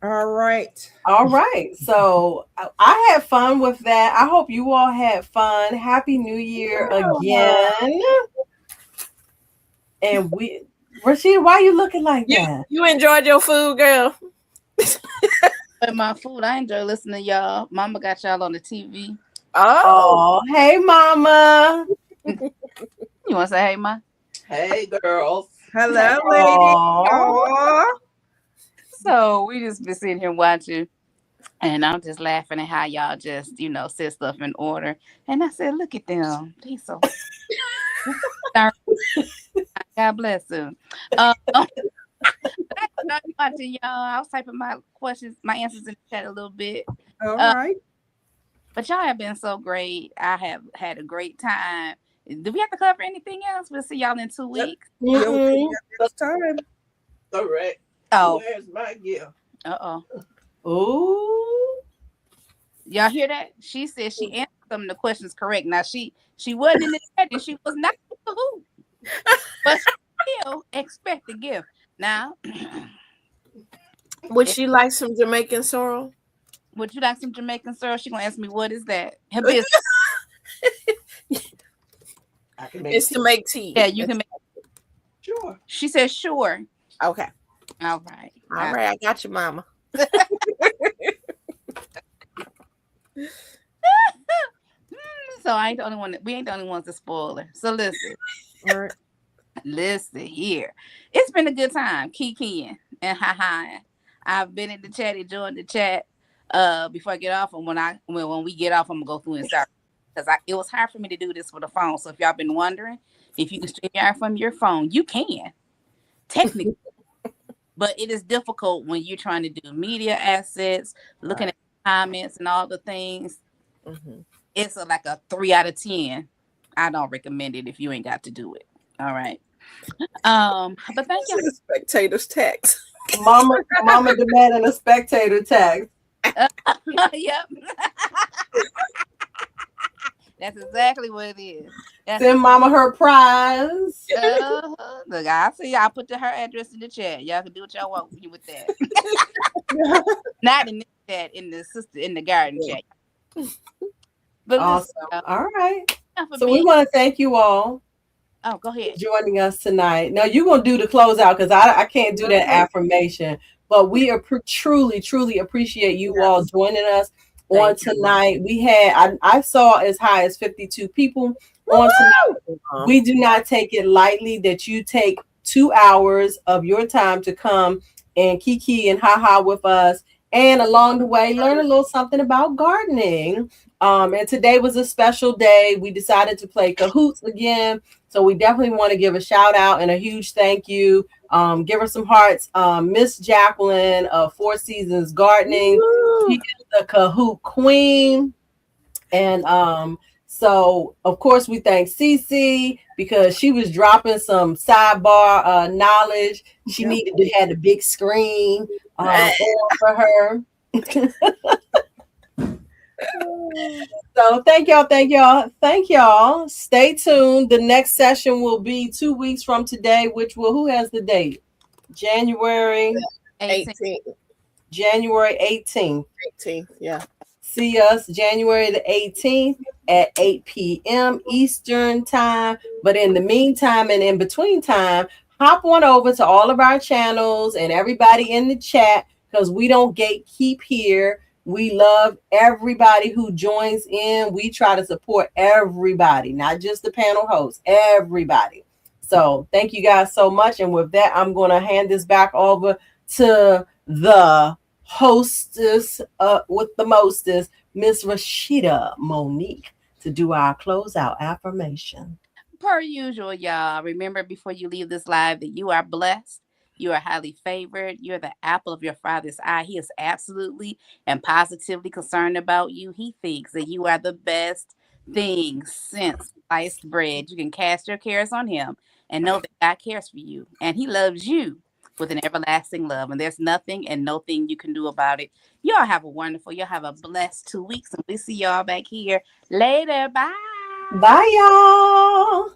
All right. All right. So I had fun with that. I hope you all had fun. Happy New Year again. And Rashida, why are you looking like that? You enjoyed your food, girl? But my food, I enjoy listening to y'all. Mama got y'all on the TV. Oh, hey, Mama. You want to say hey, Ma? Hey, girls. Hello, lady. So we just been sitting here watching, and I'm just laughing at how y'all just, set stuff in order. And I said, look at them. They so God bless them. I watching y'all. I was typing my questions, my answers in the chat a little bit. All right. But y'all have been so great. I have had a great time. Do we have to cover anything else? We'll see y'all in 2 weeks. Next time. Correct. Oh. Where's my gift? Uh-oh. Ooh. Y'all hear that? She said she answered some of the questions correct. Now she wasn't in the chat and she was not in Kahoot. But she still expect the gift. Now would she like some Jamaican sorrel? Would you like some Jamaican sorrel? She gonna ask me what is that? I can make it's to make tea. Yeah, you can make. Sure. She said sure. Okay. All right. All right. I got you, Mama. So I ain't the only one. We ain't the only ones to spoil her. So listen. All right. Listen here. It's been a good time. Kikiing and hi. I've been in the chat, enjoying the chat. Before I get off, and when we get off, I'm gonna go through and start because it was hard for me to do this with a phone. So if y'all been wondering if you can stream out from your phone, you can technically, but it is difficult when you're trying to do media assets, looking at comments and all the things. Mm-hmm. It's like a 3 out of 10. I don't recommend it if you ain't got to do it. All right. But thank you. Spectators tax. Mama demanding a spectator tax. Yep. That's exactly what it is. Send Mama her prize. Look, I see. I put her address in the chat. Y'all can do what y'all want with that. Not in the chat, in the garden chat. But awesome. All right. So we want to thank you all. Oh, go ahead. Joining us tonight. Now you're gonna do the closeout because I can't do that affirmation. But we are truly appreciate you all joining us on tonight. We had I saw as high as 52 people on tonight. We do not take it lightly that you take 2 hours of your time to come and kiki and haha with us, and along the way learn a little something about gardening. And today was a special day. We decided to play Kahoots again. So we definitely want to give a shout out and a huge thank you. Give her some hearts. Miss Jacqueline of Four Seasons Gardening. Woo! She is the Kahoot Queen. And so of course we thank Cece because she was dropping some sidebar knowledge. She Yep. needed to have the big screen on for her. So thank y'all. Stay tuned. The next session will be 2 weeks from today, which will who has the date? January 18th. January 18th. 18th, yeah. See us January the 18th at 8 p.m. Eastern time. But in the meantime and in between time, hop on over to all of our channels and everybody in the chat because we don't gatekeep here. We love everybody who joins in. We try to support everybody, not just the panel hosts, everybody. So thank you guys so much. And with that, I'm going to hand this back over to the hostess with the mostest, Miss Rashida Monique, to do our closeout affirmation. Per usual, y'all, remember before you leave this live that you are blessed. You are highly favored. You're the apple of your father's eye. He is absolutely and positively concerned about you. He thinks that you are the best thing since sliced bread. You can cast your cares on him and know that God cares for you and he loves you with an everlasting love. And there's nothing and no thing you can do about it. Y'all have a blessed 2 weeks. And we'll see y'all back here later. Bye. Bye, y'all.